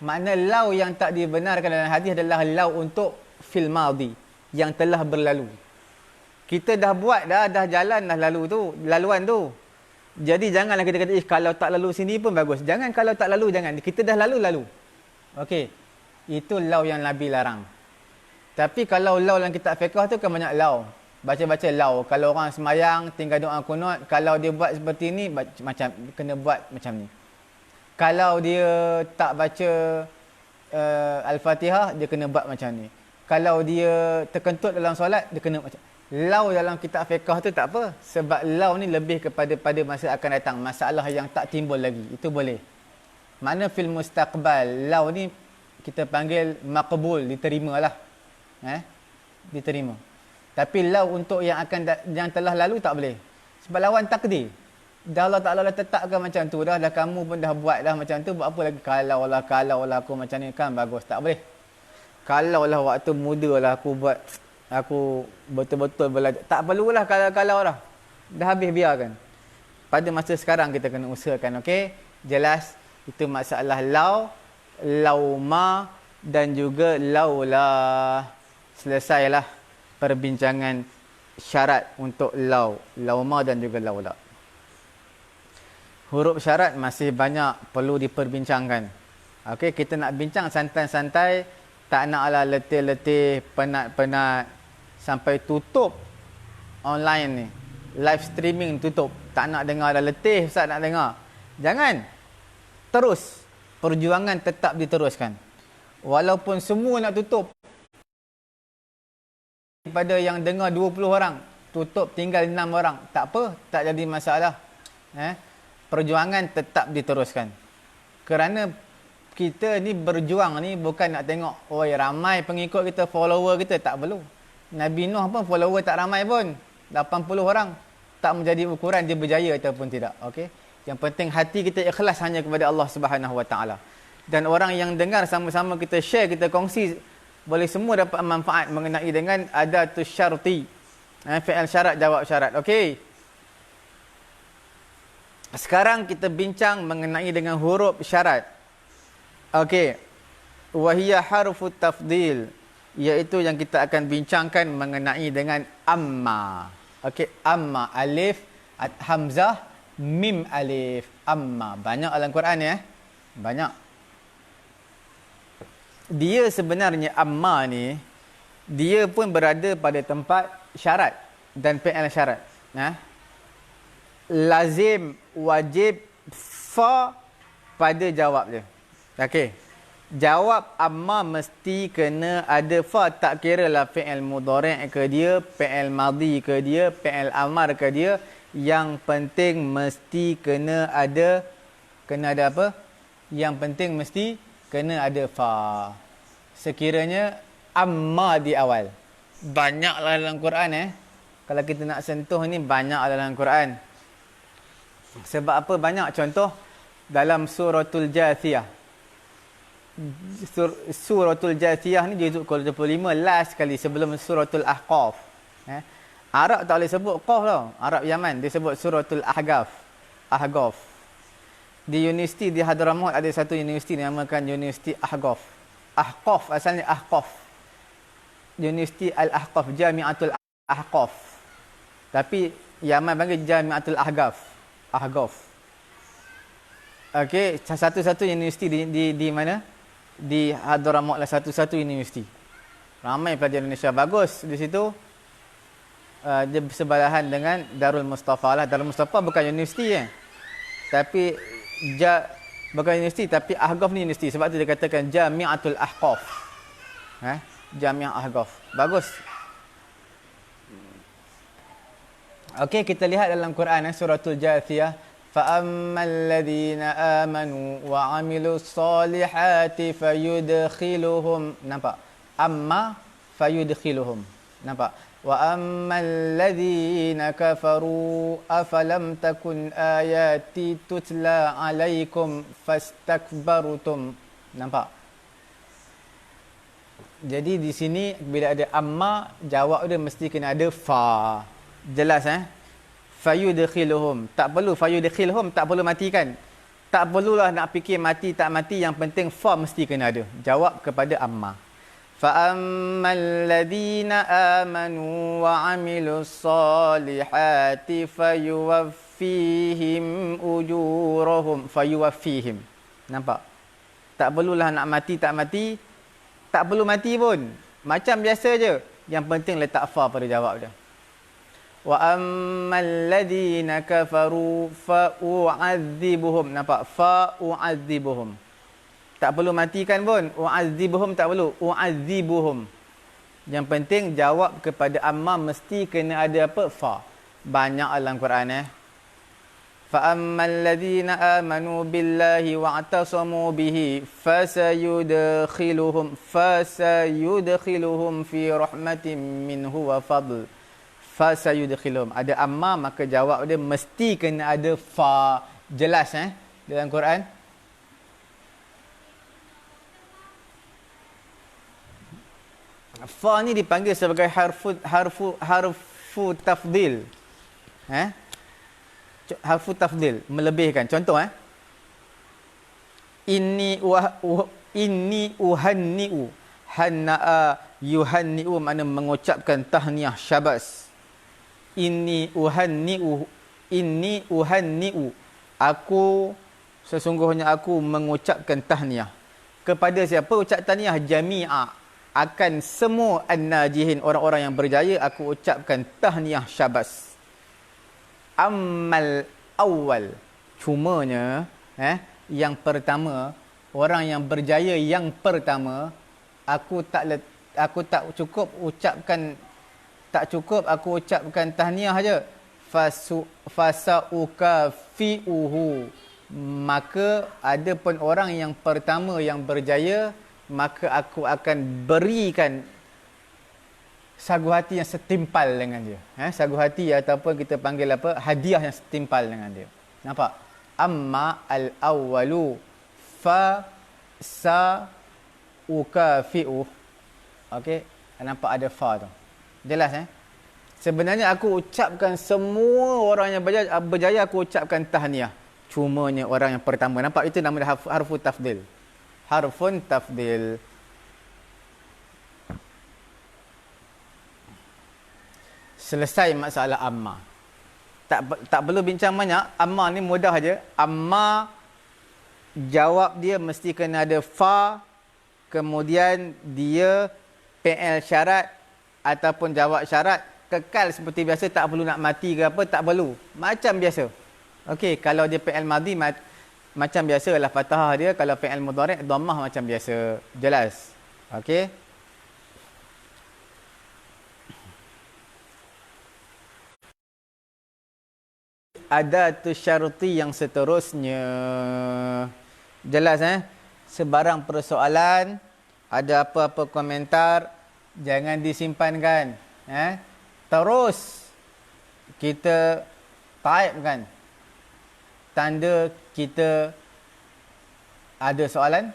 Makna lau yang tak dibenarkan dalam hadis adalah lau untuk fil madhi, yang telah berlalu. Kita dah buat dah jalan dah lalu tu, laluan tu. Jadi janganlah kita kata kalau tak lalu sini pun bagus. Jangan kalau tak lalu, jangan. Kita dah lalu. Okey. Itu lau yang Nabi larang. Tapi kalau lau dalam kitab fiqh tu kan banyak lau. Baca-baca lau. Kalau orang semayang tinggal doa kunut, kalau dia buat seperti ni macam kena buat macam ni. Kalau dia tak baca Al-Fatihah, dia kena buat macam ni. Kalau dia terkentut dalam solat, dia kena macam lau dalam kitab fiqh tu tak apa. Sebab lau ni lebih pada masa akan datang. Masalah yang tak timbul lagi. Itu boleh. Mana fil mustaqbal. Lau ni kita panggil maqbul, diterima lah. Diterima. Tapi lau untuk yang telah lalu tak boleh. Sebab lawan takdir. Dah Allah Ta'ala dah tetapkan macam tu dah kamu pun dah buat dah macam tu, buat apa lagi? Kalau lah aku macam ni kan bagus. Tak boleh. Kalau lah waktu muda lah aku betul-betul belajar. Tak perlulah kalau dah. Dah habis biarkan. Pada masa sekarang kita kena usahakan, okey? Jelas itu masalah lauma dan juga laulah. Selesailah perbincangan syarat untuk lauma dan juga laula. Huruf syarat masih banyak perlu diperbincangkan. Okey, kita nak bincang santai-santai, tak naklah letih-letih, penat-penat sampai tutup online ni. Live streaming tutup. Tak nak dengar dah, letih Ustaz nak dengar. Jangan. Terus. Perjuangan tetap diteruskan. Walaupun semua nak tutup. Daripada yang dengar 20 orang, tutup tinggal 6 orang. Tak apa, tak jadi masalah. Perjuangan tetap diteruskan. Kerana kita ni berjuang ni bukan nak tengok, ramai pengikut kita, follower kita. Tak perlu. Nabi Nuh pun follower tak ramai pun. 80 orang. Tak menjadi ukuran dia berjaya ataupun tidak. Okey. Yang penting hati kita ikhlas hanya kepada Allah Subhanahu Wa Taala. Dan orang yang dengar sama-sama kita share, kita kongsi, boleh semua dapat manfaat mengenai dengan adatus syarti. Fi'il syarat, jawab syarat. Okey. Sekarang kita bincang mengenai dengan huruf syarat. Okey. Wa hiya harfu tafdil, iaitu yang kita akan bincangkan mengenai dengan amma. Okey, amma, alif, hamzah, mim alif, amma. Banyak dalam Quran ya. Banyak. Dia sebenarnya amma ni, dia pun berada pada tempat syarat dan fi'il syarat. Lazim, wajib, fa pada jawab dia. Okey. Jawab amma mesti kena ada fa, tak kira lah fi'il mudhari' ke dia, fi'il madhi ke dia, fi'il amar ke dia, yang penting mesti kena ada apa? Yang penting mesti kena ada fa. Sekiranya amma di awal. Banyaklah dalam Quran Kalau kita nak sentuh ni banyaklah dalam Quran. Sebab apa banyak? Contoh dalam suratul Jathiyah. Suratul Jathiyah ni juzuk ke-25, last kali sebelum suratul Ahqaf. Arab tak boleh sebut Qaf tau. Arab Yaman dia sebut suratul Ahqaf. Di universiti di Hadramaut ada satu universiti dinamakan Universiti Ahqaf. Ahqaf asalnya Ahqaf. Universiti Al-Ahqaf, Jami'atul Ahqaf. Tapi Yaman panggil Jami'atul Ahqaf. Okey, satu-satu universiti di mana? Di Hadramaut lah, satu-satu universiti. Ramai pelajar Indonesia bagus di situ. Dia bersebelahan dengan Darul Mustafa lah. Darul Mustafa bukan universiti tapi bukan universiti, tapi Ahqaf ni universiti. Sebab tu dia katakan Jami'atul Ahqaf. Jami'ah Ahqaf. Bagus. Okey, kita lihat dalam Quran suratul Jathiyah. فَأَمَّا الَّذِينَ آمَنُوا وَعَمِلُوا الصَّالِحَاتِ فَيُدْخِلُهُمْ. Nampak? Amma fayudkhiluhum. Nampak? وَأَمَّا الَّذِينَ كَفَرُوا أَفَلَمْ تَكُنْ آيَاتِي تُتْلَى عَلَيْكُمْ فَاسْتَكْبَرْتُمْ. Nampak? Jadi di sini bila ada amma, jawab dia mesti kena ada fa. Jelas fayudkhiluhum. Tak perlu fayudkhiluhum, tak perlu matikan. Tak perlulah nak fikir mati tak mati, yang penting fa mesti kena ada. Jawab kepada amma. Fa ammal ladina amanu wa amilus solihati fayuwaffihim ujurahum. Fayuwaffihim. Nampak? Tak perlulah nak mati tak mati. Tak perlu mati pun. Macam biasa je. Yang penting letak fa pada jawab dia. Wa ammal ladina kafaru fa u'adzibuhum. Nampak? Fa u'adzibuhum. Tak perlu matikan pun. U'adzibuhum tak perlu. U'adzibuhum. Yang penting jawab kepada amma mesti kena ada apa? Fa. Banyak dalam Quran فَأَمَّا الَّذِينَ آمَنُوا بِاللَّهِ وَاعْتَصَمُوا بِهِ فَسَيُدْخِلُهُمْ فِي رَحْمَةٍ مِّنْهُ وَفَضْلٍ. Fasayudkhiluhum. Ada amma, maka jawab dia mesti kena ada fa. Jelas dalam Quran. Fa ni dipanggil sebagai harfu tafdil. Harfu tafdil, melebihkan. Contoh inni uhanni'u. Hanna'a yuhanni'u makna mengucapkan tahniah, syabas. Inni uhanni'u. Aku, sesungguhnya aku mengucapkan tahniah. Kepada siapa ucap tahniah? Jami'a. Akan semua an-najihin, orang-orang yang berjaya, aku ucapkan tahniah, syabas. Ammal awal. Cumanya, yang pertama, orang yang berjaya yang pertama, aku tak cukup aku ucapkan tahniah aja. Fasaukafiuhu. Maka ada pun orang yang pertama yang berjaya, maka aku akan berikan sagu hati yang setimpal dengan dia. Sagu hati ataupun kita panggil apa? Hadiah yang setimpal dengan dia. Nampak? Amma al-awwalu fa sa ukafi'u. Okey, nampak ada fa tu. Jelas Sebenarnya aku ucapkan semua orang yang berjaya aku ucapkan tahniah. Cumanya orang yang pertama. Nampak, itu nama harfu tafdil. Harfun tafdil. Selesai masalah amma. Tak perlu bincang banyak. Amma ni mudah aja. Amma, jawab dia mesti kena ada fa. Kemudian dia PL syarat ataupun jawab syarat. Kekal seperti biasa, tak perlu nak mati ke apa, tak perlu. Macam biasa. Okey, kalau dia PL madhi macam biasa lah fathah dia. Kalau PL mudhari' dhammah macam biasa. Jelas? Okey. Adatu syarti yang seterusnya. Jelas Sebarang persoalan, ada apa-apa komentar, jangan disimpankan. Terus kita type kan. Tanda kita ada soalan,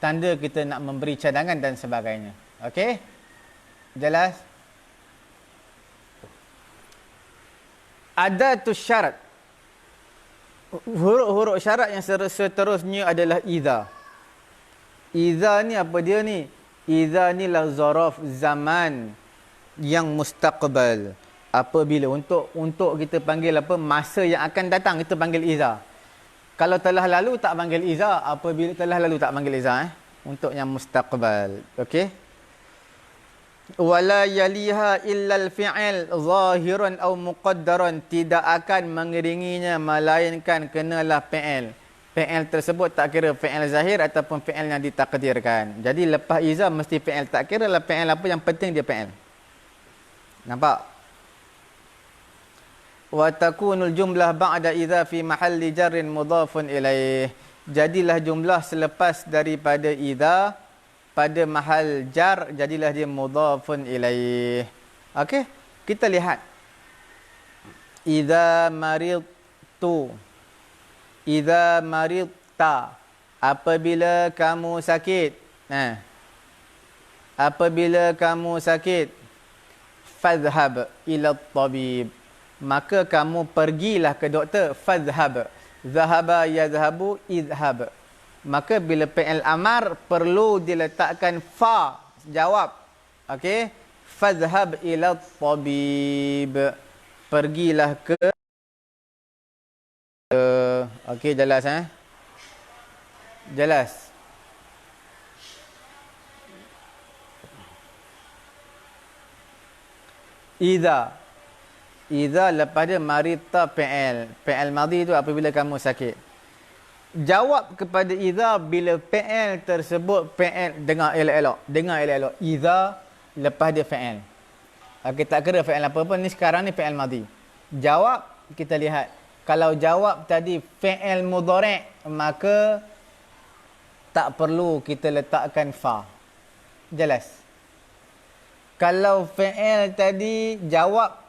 tanda kita nak memberi cadangan dan sebagainya. Okey? Jelas? Adatus syarat. Huruf-huruf syarat yang seterusnya adalah idza. Idza ni apa dia ni? Idza ni lah zaraf zaman yang mustaqbal. Apabila untuk kita panggil apa, masa yang akan datang, kita panggil idza. Kalau telah lalu tak panggil idza, apabila telah lalu tak panggil idza untuk yang mustaqbal. Okey? Wala yaliha illal fi'il zahiran aw muqaddaran. Tidak akan mengiringinya melainkan kenalah fi'il. Fi'il tersebut tak kira fi'il zahir ataupun fi'il yang ditakdirkan. Jadi lepas idza mesti fi'il, tak kira lah fi'il apa, yang penting dia fi'il. Nampak? Wa takunul jumlah ba'da idza fi mahalli jarrin mudhafun ilaih. Jadilah jumlah selepas daripada idza pada mahal jar, jadilah dia mudhafun ilaih. Okey, kita lihat. Idza maridtu. Idza maridta. Apabila kamu sakit. Apabila kamu sakit. Fadhhab ila tabib. Maka kamu pergilah ke doktor. Fadhhab. Zahaba yadhhabu idhhab. Maka bila fi'il amar perlu diletakkan fa. Jawab. Okey. Fadhhab ila tabib. Pergilah ke. Okey, jelas Jelas. Idza lepas dia marita fi'il. Fi'il madhi tu apabila kamu sakit. Jawab kepada idza bila fi'il tersebut fi'il. Dengar elok-elok. Idza lepas dia fi'il. Okey, tak kira fi'il apa-apa ni, sekarang ni fi'il madhi. Jawab, kita lihat. Kalau jawab tadi fi'il mudhari', maka tak perlu kita letakkan fa. Jelas? Kalau fi'il tadi jawab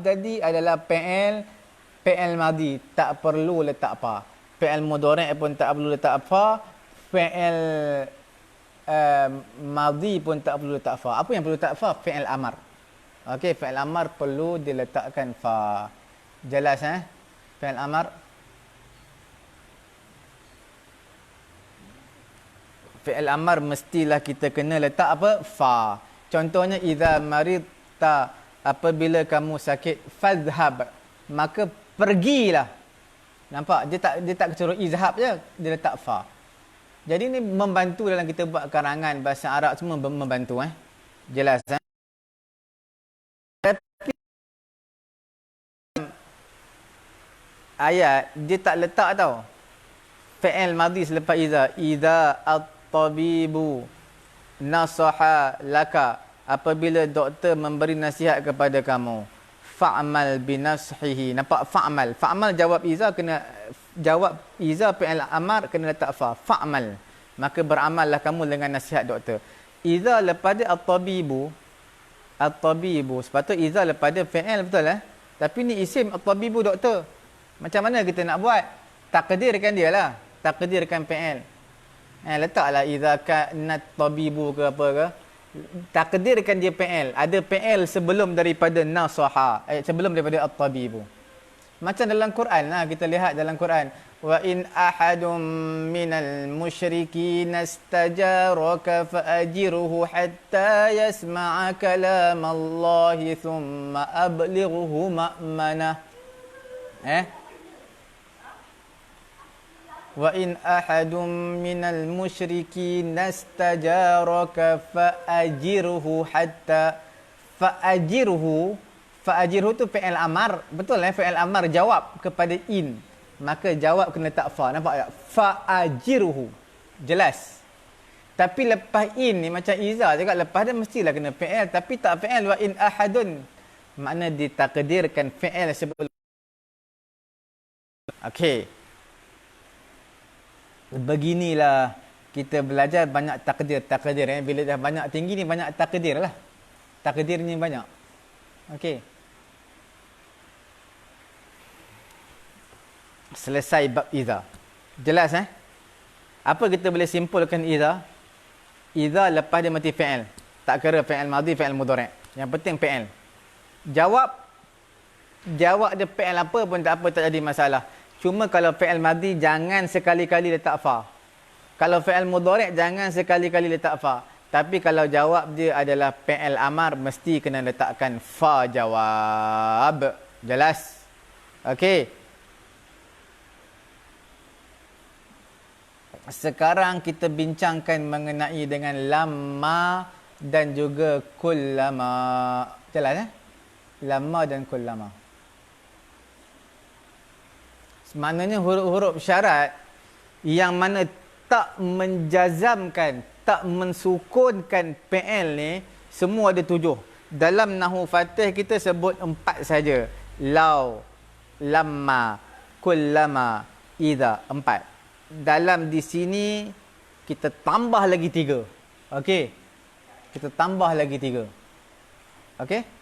tadi adalah fi'il madi, tak perlu letak fa. Fi'il mudhari' pun tak perlu letak fa. Fi'il madi pun tak perlu letak fa. Apa yang perlu letak fa? Fi'il amar. Okey, fi'il amar perlu diletakkan fa. Jelas fi'il amar. Fi'il amar mestilah kita kena letak apa? Fa. Contohnya idza maridta, apabila kamu sakit, fadhhab, maka pergilah. Nampak? Dia tak suruh izhab je, dia letak fa. Jadi ni membantu dalam kita buat karangan bahasa Arab, semua membantu Jelas Tapi ayat dia tak letak tau fi'il madhi selepas idza at-tabibu nasaha laka, apabila doktor memberi nasihat kepada kamu, fa'mal binashihi. Nampak? Fa'mal jawab iza, kena jawab iza fi'il amar, kena letak fa. Fa'mal, maka beramallah kamu dengan nasihat doktor. Iza lepas dia at-tabibu, sepatutnya iza lepas dia fi'il, betul tapi ni isim at-tabibu, doktor. Macam mana kita nak buat? Takdirkan dia lah, takdirkan fi'il. Letaklah idza kana tabibu ke apa ke. Takdirkan dia fi'il. Ada fi'il sebelum daripada nasaha, sebelum daripada at-tabibu. Macam dalam Quran lah, kita lihat dalam Quran, wa in ahadum minal musyrikin istajaraka fa'ajirhu hatta yasma'a kalam Allah thumma ablighuhu ma'manah. Wa in ahadum minal musyrikin istajaraka fa'ajirhu hatta. Fa'ajirhu tu fi'il amar, betul fi'il amar jawab kepada in, maka jawab kena letak fa. Nampak tak? Fa'ajirhu, jelas. Tapi lepas in ni macam iza juga, lepas dia mestilah kena fi'il, tapi tak fi'il. Wa in ahadun, makna ditakdirkan fi'il sebelum. Okey, beginilah kita belajar banyak takdir. Bila dah banyak tinggi ni, banyak takdir lah. Takdirnya banyak. Okey, selesai bab idza. Jelas Apa kita boleh simpulkan idza? Idza lepas dia mati fi'il, tak kira fi'il madhi, fi'il mudhari', yang penting fi'il. Jawab dia fi'il apa pun tak apa, tak jadi masalah. Cuma kalau fi'il madhi jangan sekali-kali letak fa. Kalau fi'il mudhari' jangan sekali-kali letak fa. Tapi kalau jawab dia adalah fi'il amar, mesti kena letakkan fa jawab. Jelas? Okey. Sekarang kita bincangkan mengenai dengan lamma dan juga kullama. Jelas Lamma dan kullama. Maknanya huruf-huruf syarat yang mana tak menjazamkan, tak mensukunkan fi'il ni, semua ada 7. Dalam Nahwu Fatih kita sebut 4 saja. Lau, lamma, kullama, idza, 4. Dalam di sini kita tambah lagi 3. Okey. Kita tambah lagi 3. Okey.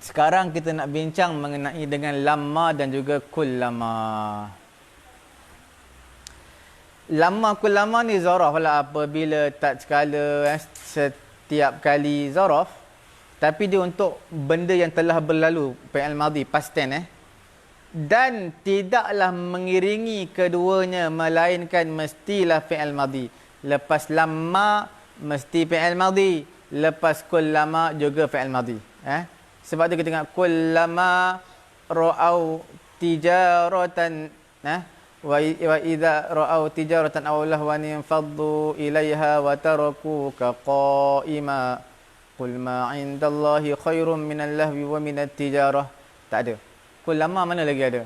Sekarang kita nak bincang mengenai dengan lamma dan juga kullama. Lamma kullama ni zaraf lah, apabila tak sekala setiap kali zaraf, tapi dia untuk benda yang telah berlalu, fi'il madhi, past tense dan tidaklah mengiringi keduanya melainkan mestilah fi'il madhi. Lepas lamma mesti fi'il madhi, lepas kullama juga fi'il madhi. Sebab tu kita tengok kullama ra'au tijaratan wa idza ra'au tijaratan aw lahwan faddu ilaiha wa tarakuka qa'ima qul ma 'indallahi khairum minal lahwi wa minat tijarah. Tak ada. Kullama mana lagi ada?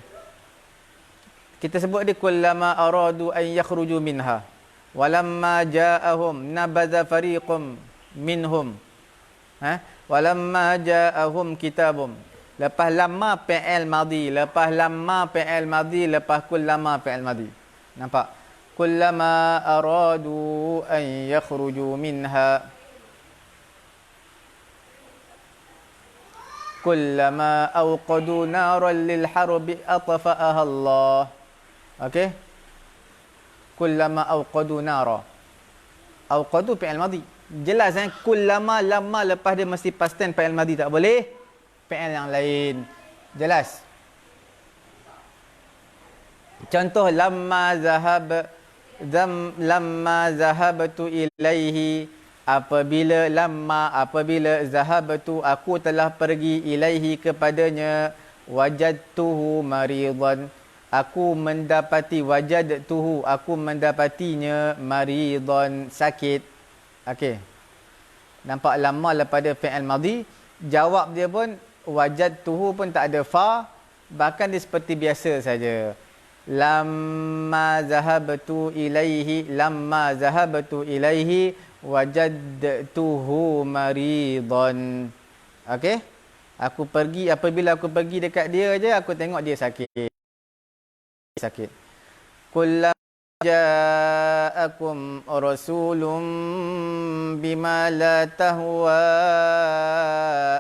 Kita sebut dia kullama aradu an yakhruju minha walamma ja'ahum nabadha fariqum minhum walamma ja'ahum kitabum. Lepas lama fi'il madhi. Lepas lama fi'il madhi. Lepas kullama fi'il madhi. Nampak? Kullama aradu an yakhruju minha. Kullama awqadu naran lil harbi atfa'aha Allah. Okey? Kullama awqadu nara. Awqadu fi'il madhi. Jelas kullama lama lepas dia mesti past tense fi'il madhi, tak boleh fi'il yang lain. Jelas. Contoh lamma zahabtu ilaihi, apabila zahabtu aku telah pergi ilaihi kepadanya, wajadtuhu maridan, aku mendapatinya maridan, sakit. Okey. Nampak lama lepas dia fi'il madhi, jawab dia pun wajadtuhu pun tak ada fa, bahkan dia seperti biasa saja. Lamma zahabtu ilaihi wajadtuhu maridan. Okey? Apabila aku pergi dekat dia aja, aku tengok dia sakit. Kullam ja'akum rasulun bima la tahwa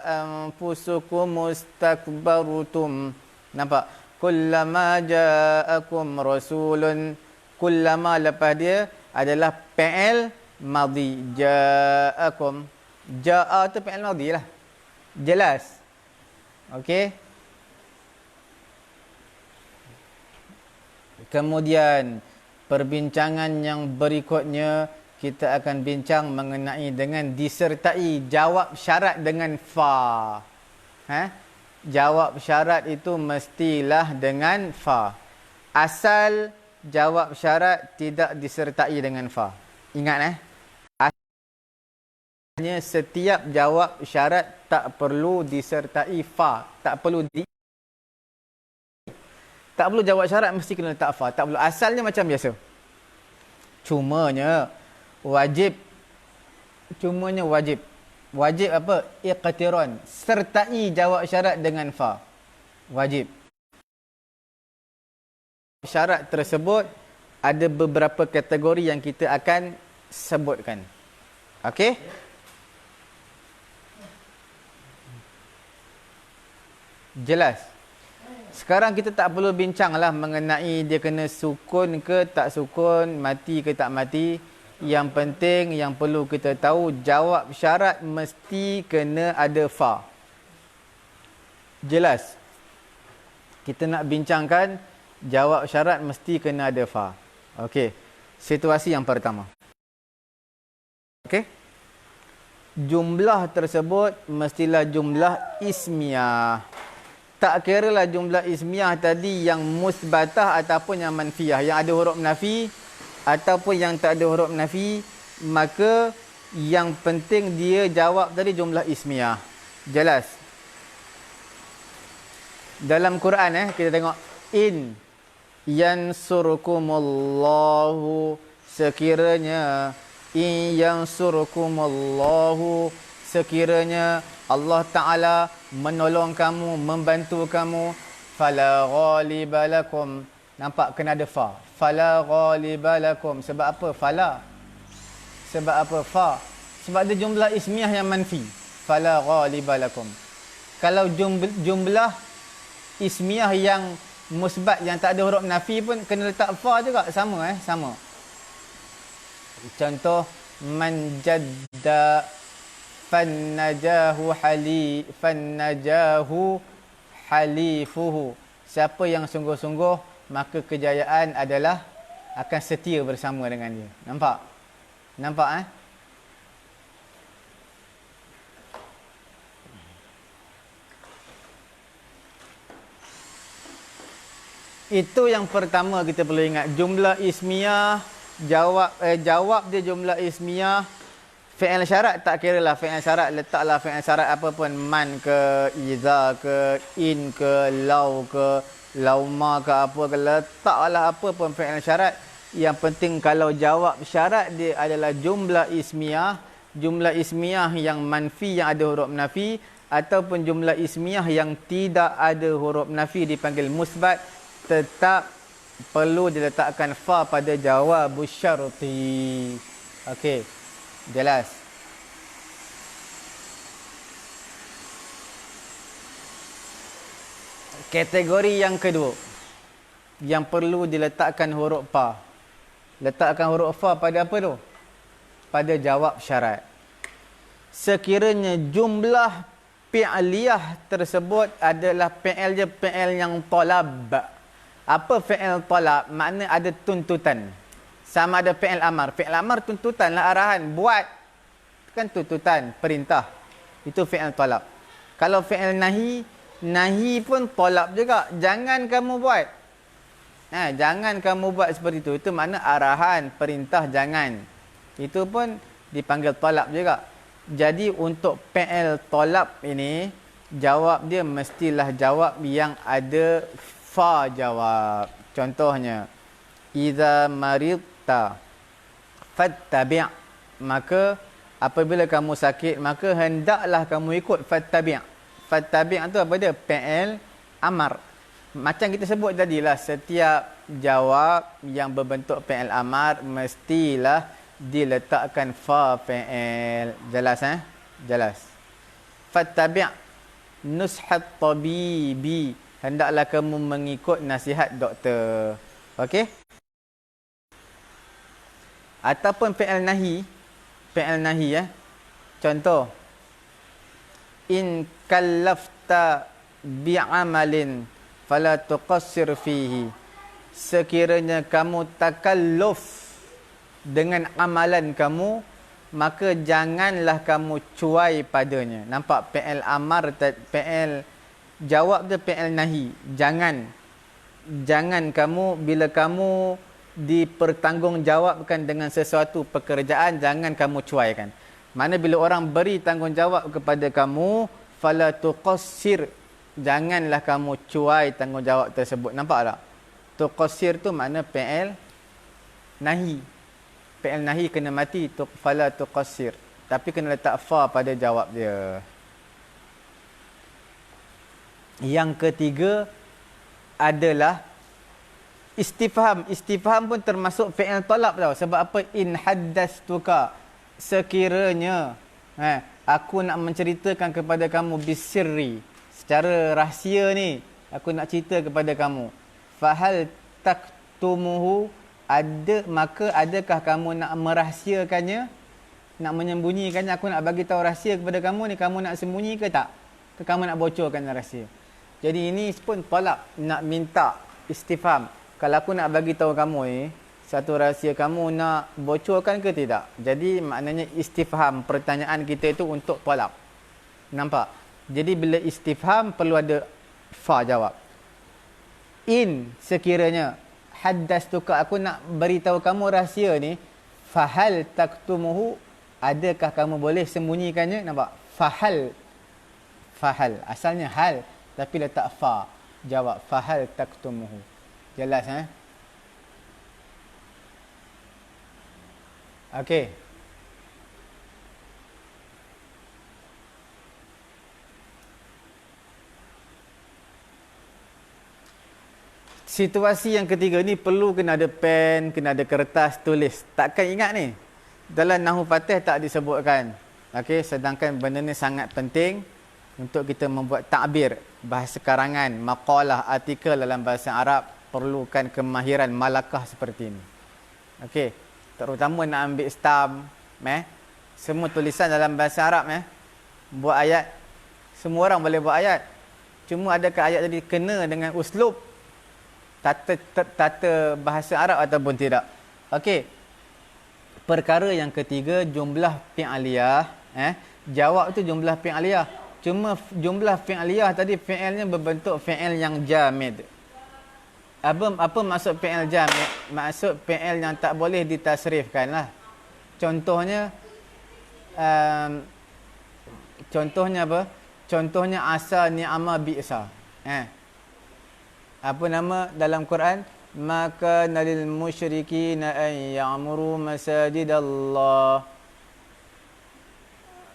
anfusukum mustakbartum. Nampak? Kullama ja'akum rasulun. Kullama lepas dia adalah fi'il madhi. Ja'akum. Ja'a tu fi'il madhi lah. Jelas? Okey? Kemudian perbincangan yang berikutnya kita akan bincang mengenai dengan disertai jawab syarat dengan fa. Jawab syarat itu mestilah dengan fa. Asal jawab syarat tidak disertai dengan fa. Ingat asalnya setiap jawab syarat tak perlu disertai fa. Tak perlu jawab syarat mesti kena letak fa. Tak perlu. Asalnya macam biasa. Cumanya wajib. Wajib apa? Iqtiran. Sertai jawab syarat dengan fa. Wajib. Syarat tersebut ada beberapa kategori yang kita akan sebutkan. Okey? Jelas? Sekarang kita tak perlu bincanglah mengenai dia kena sukun ke tak sukun, mati ke tak mati. Yang penting, yang perlu kita tahu, jawab syarat mesti kena ada fa. Jelas? Kita nak bincangkan jawab syarat mesti kena ada fa. Okey. Situasi yang pertama. Okey. Jumlah tersebut mestilah jumlah ismiyah. Tak kira lah jumlah ismiyah tadi yang musbatah ataupun yang manfiyah, yang ada huruf nafi ataupun yang tak ada huruf nafi, maka yang penting dia jawab tadi jumlah ismiyah. Jelas? Dalam Quran kita tengok in yansurkumullahu, sekiranya in yansurkumullahu, sekiranya Allah Ta'ala menolong kamu, membantu kamu, fala ghaliba lakum. Nampak kena ada fa. Fala ghaliba lakum. Sebab apa fala? Sebab apa fa? Sebab ada jumlah ismiyah yang manfi. Fala ghaliba lakum. Kalau jumlah ismiyah yang musbat, yang tak ada huruf nafi pun kena letak fa juga. Sama sama. Contoh man jadda fannajahu halifuhu. Siapa yang sungguh-sungguh, maka kejayaan adalah akan setia bersama dengan dia. Nampak? Nampak Itu yang pertama kita perlu ingat. Jumlah ismiyah, jawab dia jumlah ismiyah. Fi'il syarat tak kira lah. Fi'il syarat letaklah fi'il syarat apa pun. Man ke, iza ke, in ke, lau ke, lauma ke, apa ke. Letaklah apa pun fi'il syarat. Yang penting kalau jawab syarat dia adalah jumlah ismiyah. Jumlah ismiyah yang manfi, yang ada huruf nafi. ataupun jumlah ismiyah yang tidak ada huruf nafi dipanggil musbat, tetap perlu diletakkan fa pada jawab syarti. Okey, jelas. Kategori yang kedua yang perlu diletakkan huruf fa. Letakkan huruf fa pada apa tu? Pada jawab syarat. Sekiranya jumlah fi'liyah tersebut adalah fi'il je, fi'il yang talab. Apa fi'il talab? Makna ada tuntutan. Sama ada fi'il amar. Fi'il amar tuntutan lah, arahan. Buat. Kan tuntutan, perintah. Itu fi'il talab. Kalau fi'il nahi, nahi pun talab juga. Jangan kamu buat. Jangan kamu buat seperti itu. Itu makna arahan, perintah, jangan. Itu pun dipanggil talab juga. Jadi untuk fi'il talab ini, jawab dia mestilah jawab yang ada fa jawab. Contohnya, iza maridta fattabi', maka apabila kamu sakit, maka hendaklah kamu ikut fattabi'. Fattabi' itu apa dia? Fi'il amar. Macam kita sebut tadilah, setiap jawab yang berbentuk fi'il amar mestilah diletakkan fa fi'il. Jelas Jelas. Fattabi' nushat tabibi, hendaklah kamu mengikut nasihat doktor. Okey? Ataupun fi'il nahi. Fi'il nahi Contoh, in kallafta bi'amalin fala tuqassir fihi. Sekiranya kamu takalluf dengan amalan kamu, maka janganlah kamu cuai padanya. Nampak fi'il amar, fi'il jawab dia fi'il nahi. Jangan kamu, bila kamu dipertanggungjawabkan dengan sesuatu pekerjaan, jangan kamu cuaikan. Mana bila orang beri tanggungjawab kepada kamu, fala tuqassir, janganlah kamu cuai tanggungjawab tersebut. Nampak tak? Tuqassir tu makna fi'il nahi. Fi'il nahi kena mati, fala tuqassir. Tapi kena letak fa pada jawab dia. Yang ketiga adalah istifham. Istifham pun termasuk fi'il talab tau. Sebab apa? In haddastuka, sekiranya aku nak menceritakan kepada kamu bisirri, secara rahsia ni, aku nak cerita kepada kamu. Fahal taktumuhu, maka adakah kamu nak merahsiakannya, nak menyembunyikannya? Aku nak bagi tahu rahsia kepada kamu ni, kamu nak sembunyi ke tak? Ke kamu nak bocorkan rahsia? Jadi ini pun talab, nak minta istifham. Kalau aku nak bagi tahu kamu ni satu rahsia, kamu nak bocorkan ke tidak? Jadi maknanya istifham, pertanyaan kita itu untuk talab. Nampak? Jadi bila istifham perlu ada fa jawab. In, sekiranya haddastuka, aku nak beritahu kamu rahsia ni, fahal taktumuhu, adakah kamu boleh sembunyikannya? Nampak? Fahal. Asalnya hal, tapi letak fa jawab. Fahal taktumuhu. Jelas Okey. Situasi yang ketiga ni perlu kena ada pen, kena ada kertas tulis. Takkan ingat ni. Dalam Nahwu Fatih tak disebutkan. Okey, sedangkan benda ni sangat penting untuk kita membuat takbir, bahasa karangan, maqalah, artikel dalam bahasa Arab, perlukan kemahiran malakah seperti ini. Okey, terutama nak ambil stam, semua tulisan dalam bahasa Arab, buat ayat, semua orang boleh buat ayat. Cuma adakah ayat tadi kena dengan uslub tata bahasa Arab ataupun tidak? Okey. Perkara yang ketiga, jumlah fi'liyah, jawab tu jumlah fi'liyah. Cuma jumlah fi'liyah tadi fi'ilnya berbentuk fi'il yang jamid. Apa maksud fi'il jamid? Maksud fi'il yang tak boleh ditasrifkan lah. Contohnya apa? Contohnya asa, ni'ama, bi'sa. Apa nama dalam Quran? Maka nalil musyrikina an ya'muru masajidallah.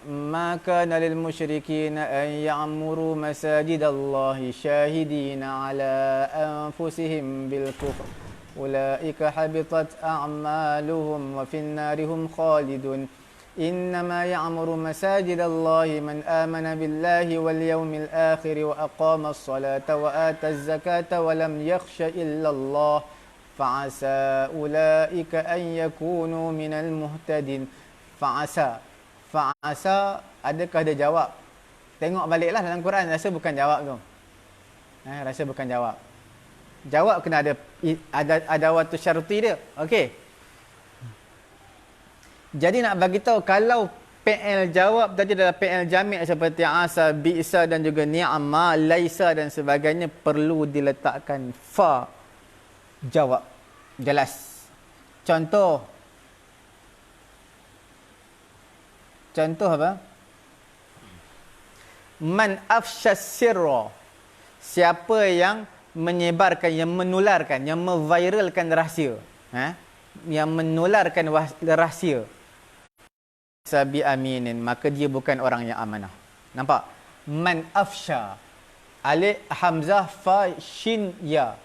ما كان للمشركين أن يعمروا مساجد الله شاهدين على أنفسهم بالكفر أولئك حبطت أعمالهم وفي النار هم خالدون إنما يعمر مساجد الله من آمن بالله واليوم الآخر وأقام الصلاة وآتى الزكاة ولم يخش إلا الله فعسى أولئك أن يكونوا من المهتدين. Fa'asa, adakah dia jawab? Tengok baliklah dalam Quran, rasa bukan jawab tu. Rasa bukan jawab. Jawab kena ada waktu syarti dia. Okey. Jadi nak bagi tahu kalau PL jawab tadi adalah PL jami' seperti asa, bi'sa dan juga ni'ma, laisa dan sebagainya, perlu diletakkan fa jawab. Jelas. Contoh apa? Man afsha sirra. Siapa yang menyebarkan, yang menularkan, yang memviralkan rahsia. Yang menularkan rahsia. Sabi aminin, maka dia bukan orang yang amanah. Nampak? Man afsha. Alif hamzah fa shin ya.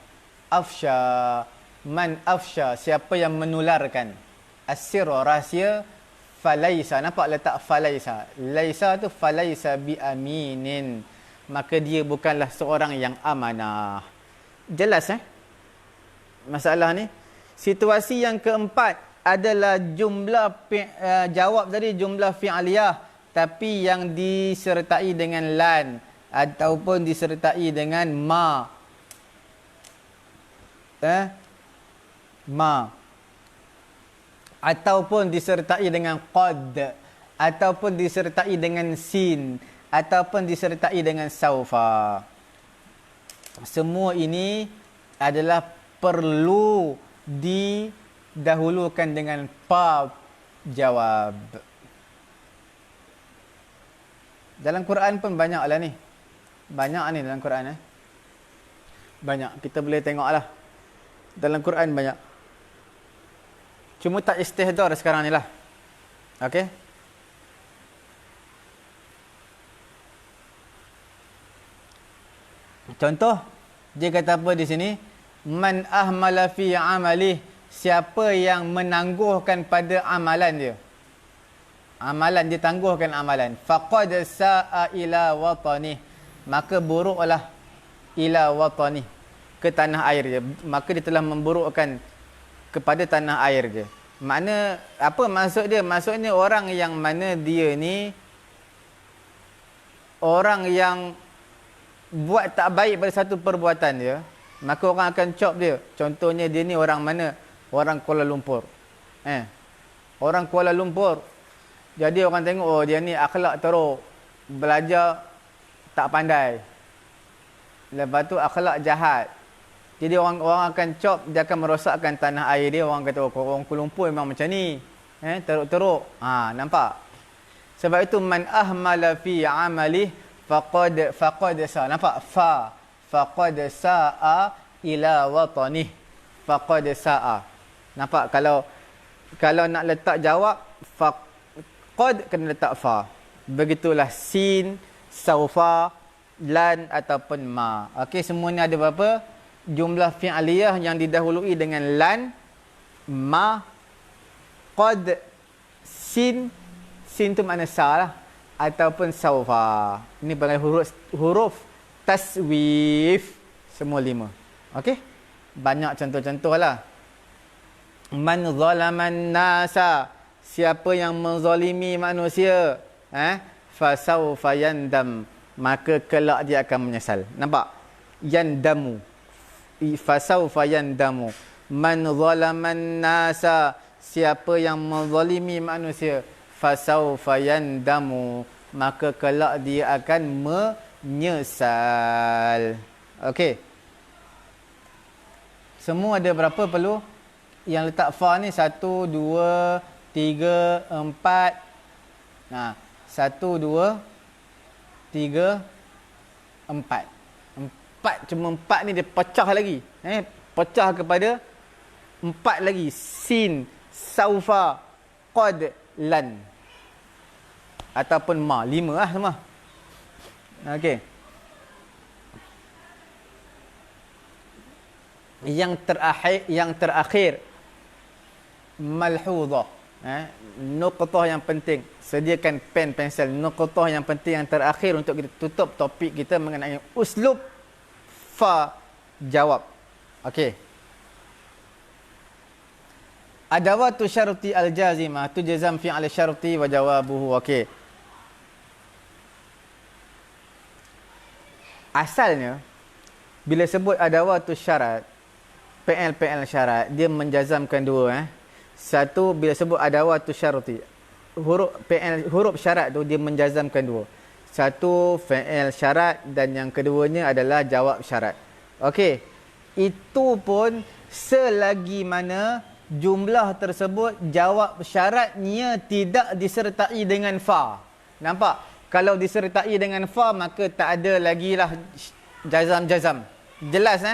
Afsha. Man afsha, siapa yang menularkan as-sirra, rahsia, falaisa. Nampak letak falaisa. Laisa tu falaisa bi aminin. Maka dia bukanlah seorang yang amanah. Jelas masalah ni. Situasi yang keempat adalah jumlah jawab tadi jumlah fi'liyah tapi yang disertai dengan lan ataupun disertai dengan ma. Ma. Ataupun disertai dengan qad, ataupun disertai dengan sin, ataupun disertai dengan saufa. Semua ini adalah perlu didahulukan dengan pa jawab. Dalam Quran pun banyaklah ni. Banyak ni dalam Quran. Banyak. Kita boleh tengoklah. Dalam Quran banyak. Cuma tak istihdar sekarang ni lah. Okey. Contoh, dia kata apa di sini? Man ahmala fi amalih. Siapa yang menangguhkan pada amalan dia. Amalan, dia tangguhkan amalan. Faqad sa'a ila watani. Maka buruklah ila watani. Ke tanah air dia. Maka dia telah memburukkan kepada tanah air dia. Makna apa maksud dia? Maksudnya orang yang mana dia ni orang yang buat tak baik pada satu perbuatan dia, maka orang akan cop dia. Contohnya dia ni orang mana? Orang Kuala Lumpur. Orang Kuala Lumpur. Jadi orang tengok, oh dia ni akhlak teruk, belajar tak pandai. Lepas tu akhlak jahat. Jadi orang akan cop, dia akan merosakkan tanah air dia. Orang kata, oh, orang Kuala Lumpur memang macam ni. Teruk-teruk. Nampak? Sebab itu, man ahmala fi amalih faqad sa. Nampak? Faqad sa'a ila watanih. Faqad sa'a. Nampak? Kalau nak letak jawab, faqad kena letak fa. Begitulah sin, saufa, lan ataupun ma. Okey, semua ni ada berapa? Jumlah fi'aliyah yang didahului dengan lan, ma, qad, sin tu makna sa lah, ataupun saufa. Ini panggil huruf taswif, semua 5. Okey? Banyak contoh-contoh lah. Man zalaman nasa, siapa yang menzalimi manusia, fasaufa yandam, maka kelak dia akan menyesal. Nampak? Yandamu. Fasaufa yandamu. Man zalaman nasa, siapa yang menzalimi manusia, fasaufa yandamu, maka kelak dia akan menyesal. Okey. Semua ada berapa perlu? Yang letak fa ni 1, 2, 3, 4. 1, 2, 3, 4. 4, cuma 4 ni dia pecah lagi. Pecah kepada 4 lagi. Sin, saufa, qad, lan. ataupun ma. 5 lah semua. Okey. Yang terakhir malhudhah. Nuqtah yang penting. Sediakan pen, pensel. Nuqtah yang penting yang terakhir untuk kita tutup topik kita mengenai uslub fa jawab. Okey. Adawatu syarti al-jazimah tujzam fi al-syarti wa jawabuhu. Okey. Asalnya bila sebut adawatu syarat, PL syarat, dia menjazamkan dua. Satu, bila sebut adawatu syarti, huruf syarat tu dia menjazamkan dua. Satu, fi'il syarat, dan yang keduanya adalah jawab syarat. Okey. Itu pun selagi mana jumlah tersebut jawab syaratnya tidak disertai dengan fa. Nampak? Kalau disertai dengan fa, maka tak ada lagi lah jazam. Jelas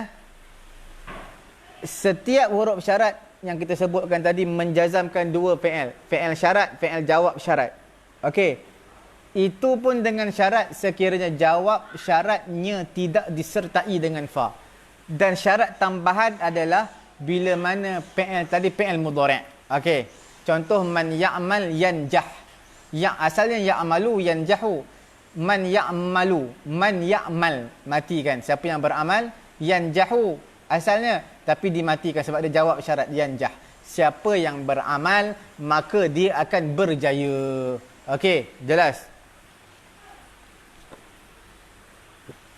Setiap huruf syarat yang kita sebutkan tadi menjazamkan dua fi'il. Fi'il syarat, fi'il jawab syarat. Okey. Itu pun dengan syarat sekiranya jawab syaratnya tidak disertai dengan fa. Dan syarat tambahan adalah bila mana fi'il tadi fi'il mudhari'. Okey. Contoh man ya'mal yanjah. Asalnya ya'malu yanjahu. Man ya'mal mati kan. Siapa yang beramal yanjahu asalnya, tapi dimatikan sebab dia jawab syarat yanjah. Siapa yang beramal maka dia akan berjaya. Okey, jelas.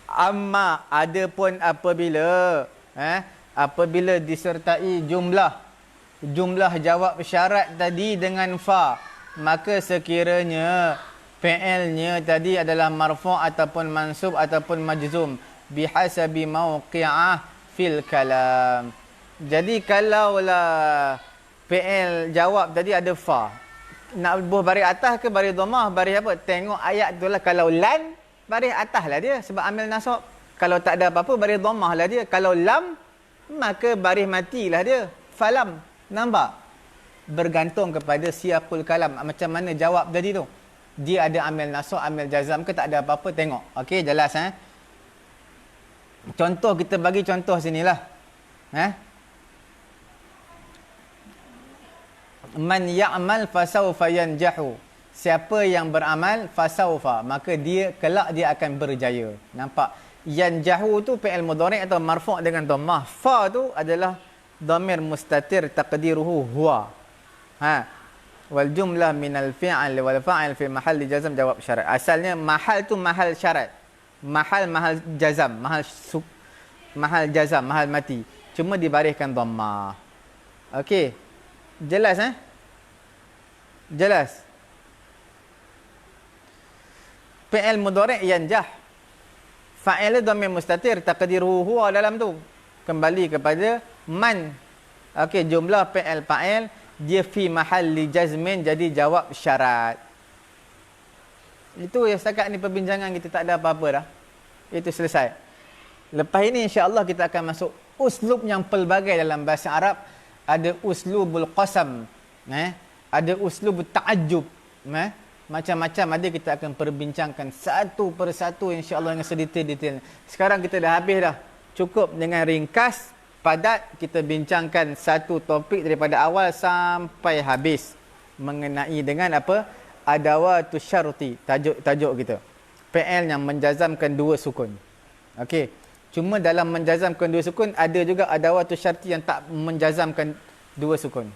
Amma adapun apabila disertai jumlah jawab syarat tadi dengan fa, maka sekiranya fi'ilnya tadi adalah marfu' ataupun mansub ataupun majzum bihasabi mawqi'ah fil kalam. Jadi kalaulah fi'il jawab tadi ada fa, nak buh baris atas ke baris dhammah, baris apa? Tengok ayat tu lah. Kalau lan, baris atas lah dia sebab amil nasab. Kalau tak ada apa-apa, baris dhammah lah dia. Kalau lam, maka baris matilah dia. Falam. Nampak? Bergantung kepada siapul kalam. Macam mana jawab tadi tu. Dia ada amil nasab, amil jazam ke tak ada apa-apa, tengok. Okey, jelas Contoh, kita bagi contoh sinilah. Man ya'mal fasawfa yanjahu. Siapa yang beramal fasawfa, maka dia kelak dia akan berjaya. Nampak? Yanjahu tu fi'il mudhari' atau marfu' dengan dhammah. Fa tu adalah dhamir mustatir taqdiruhu huwa. Wal jumlah minal fi'al wal fa'il fi mahalli jazm jawab syarat. Asalnya mahal tu mahal syarat. Mahal jazam, mahal jazam, mahal mati. Cuma dibariskan dhammah. Okey. Jelas Jelas. Fi'il mudhari' yanjah. Fa'il dhamir mustatir taqdiruhu huwa dalam tu. Kembali kepada man. Okey, jumlah fi'il fa'il dia fi mahalli jazmin, jadi jawab syarat. Itu ya, setakat ni perbincangan kita, tak ada apa-apa dah. Itu selesai. Lepas ini insya-Allah kita akan masuk uslub yang pelbagai dalam bahasa Arab. Ada uslubul qasam, ada uslubut ta'ajjub, macam-macam ada, kita akan perbincangkan satu persatu insya-Allah dengan sedetail-detail. Sekarang kita dah habis dah. Cukup dengan ringkas, padat, kita bincangkan satu topik daripada awal sampai habis mengenai dengan apa? Adawatu syarti, tajuk kita. Fi'il yang menjazamkan dua sukun. Okey. Cuma dalam menjazamkan dua sukun ada juga adawatu syarti yang tak menjazamkan dua sukun.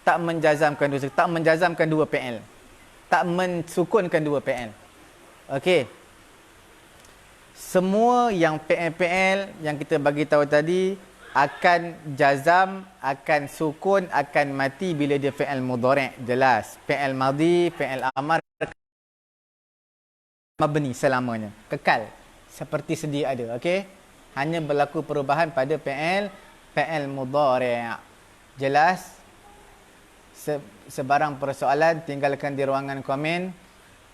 Tak menjazamkan dua sukun, tak menjazamkan dua fi'il. Tak mensukunkan dua fi'il. Okey. Semua yang fi'il yang kita bagi tahu tadi akan jazam, akan sukun, akan mati bila dia fi'il mudhari'. Jelas. Fi'il madhi, fi'il amar, mabni selamanya. Kekal. Seperti sedia ada. Okey. Hanya berlaku perubahan pada fi'il mudhari'. Jelas? Sebarang persoalan tinggalkan di ruangan komen.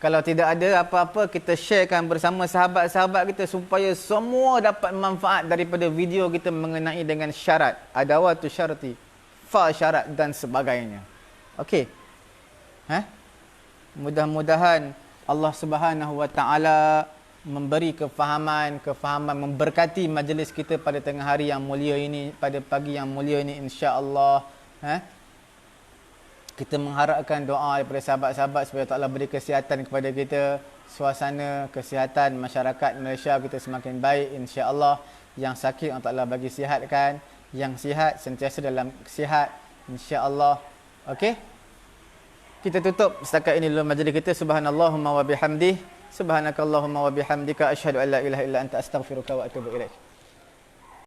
Kalau tidak ada apa-apa, kita sharekan bersama sahabat-sahabat kita supaya semua dapat manfaat daripada video kita mengenai dengan syarat, adawatu syarti, fa syarat dan sebagainya. Okey. Mudah-mudahan Allah Subhanahu Wa Taala memberi kefahaman, memberkati majlis kita pada tengah hari yang mulia ini, pada pagi yang mulia ini, insya-Allah. Kita mengharapkan doa daripada sahabat-sahabat supaya Allah beri kesihatan kepada kita, suasana kesihatan masyarakat Malaysia kita semakin baik, insya-Allah. Yang sakit Allah bagi sihatkan, yang sihat sentiasa dalam sihat, insya-Allah. Okey. Kita tutup setakat ini dulu majlis kita. Subhanallahumma wa bihamdih, subhanakallahumma wa bihamdika, asyhadu an la ilaha illa anta, astaghfiruka wa atubu ilaik.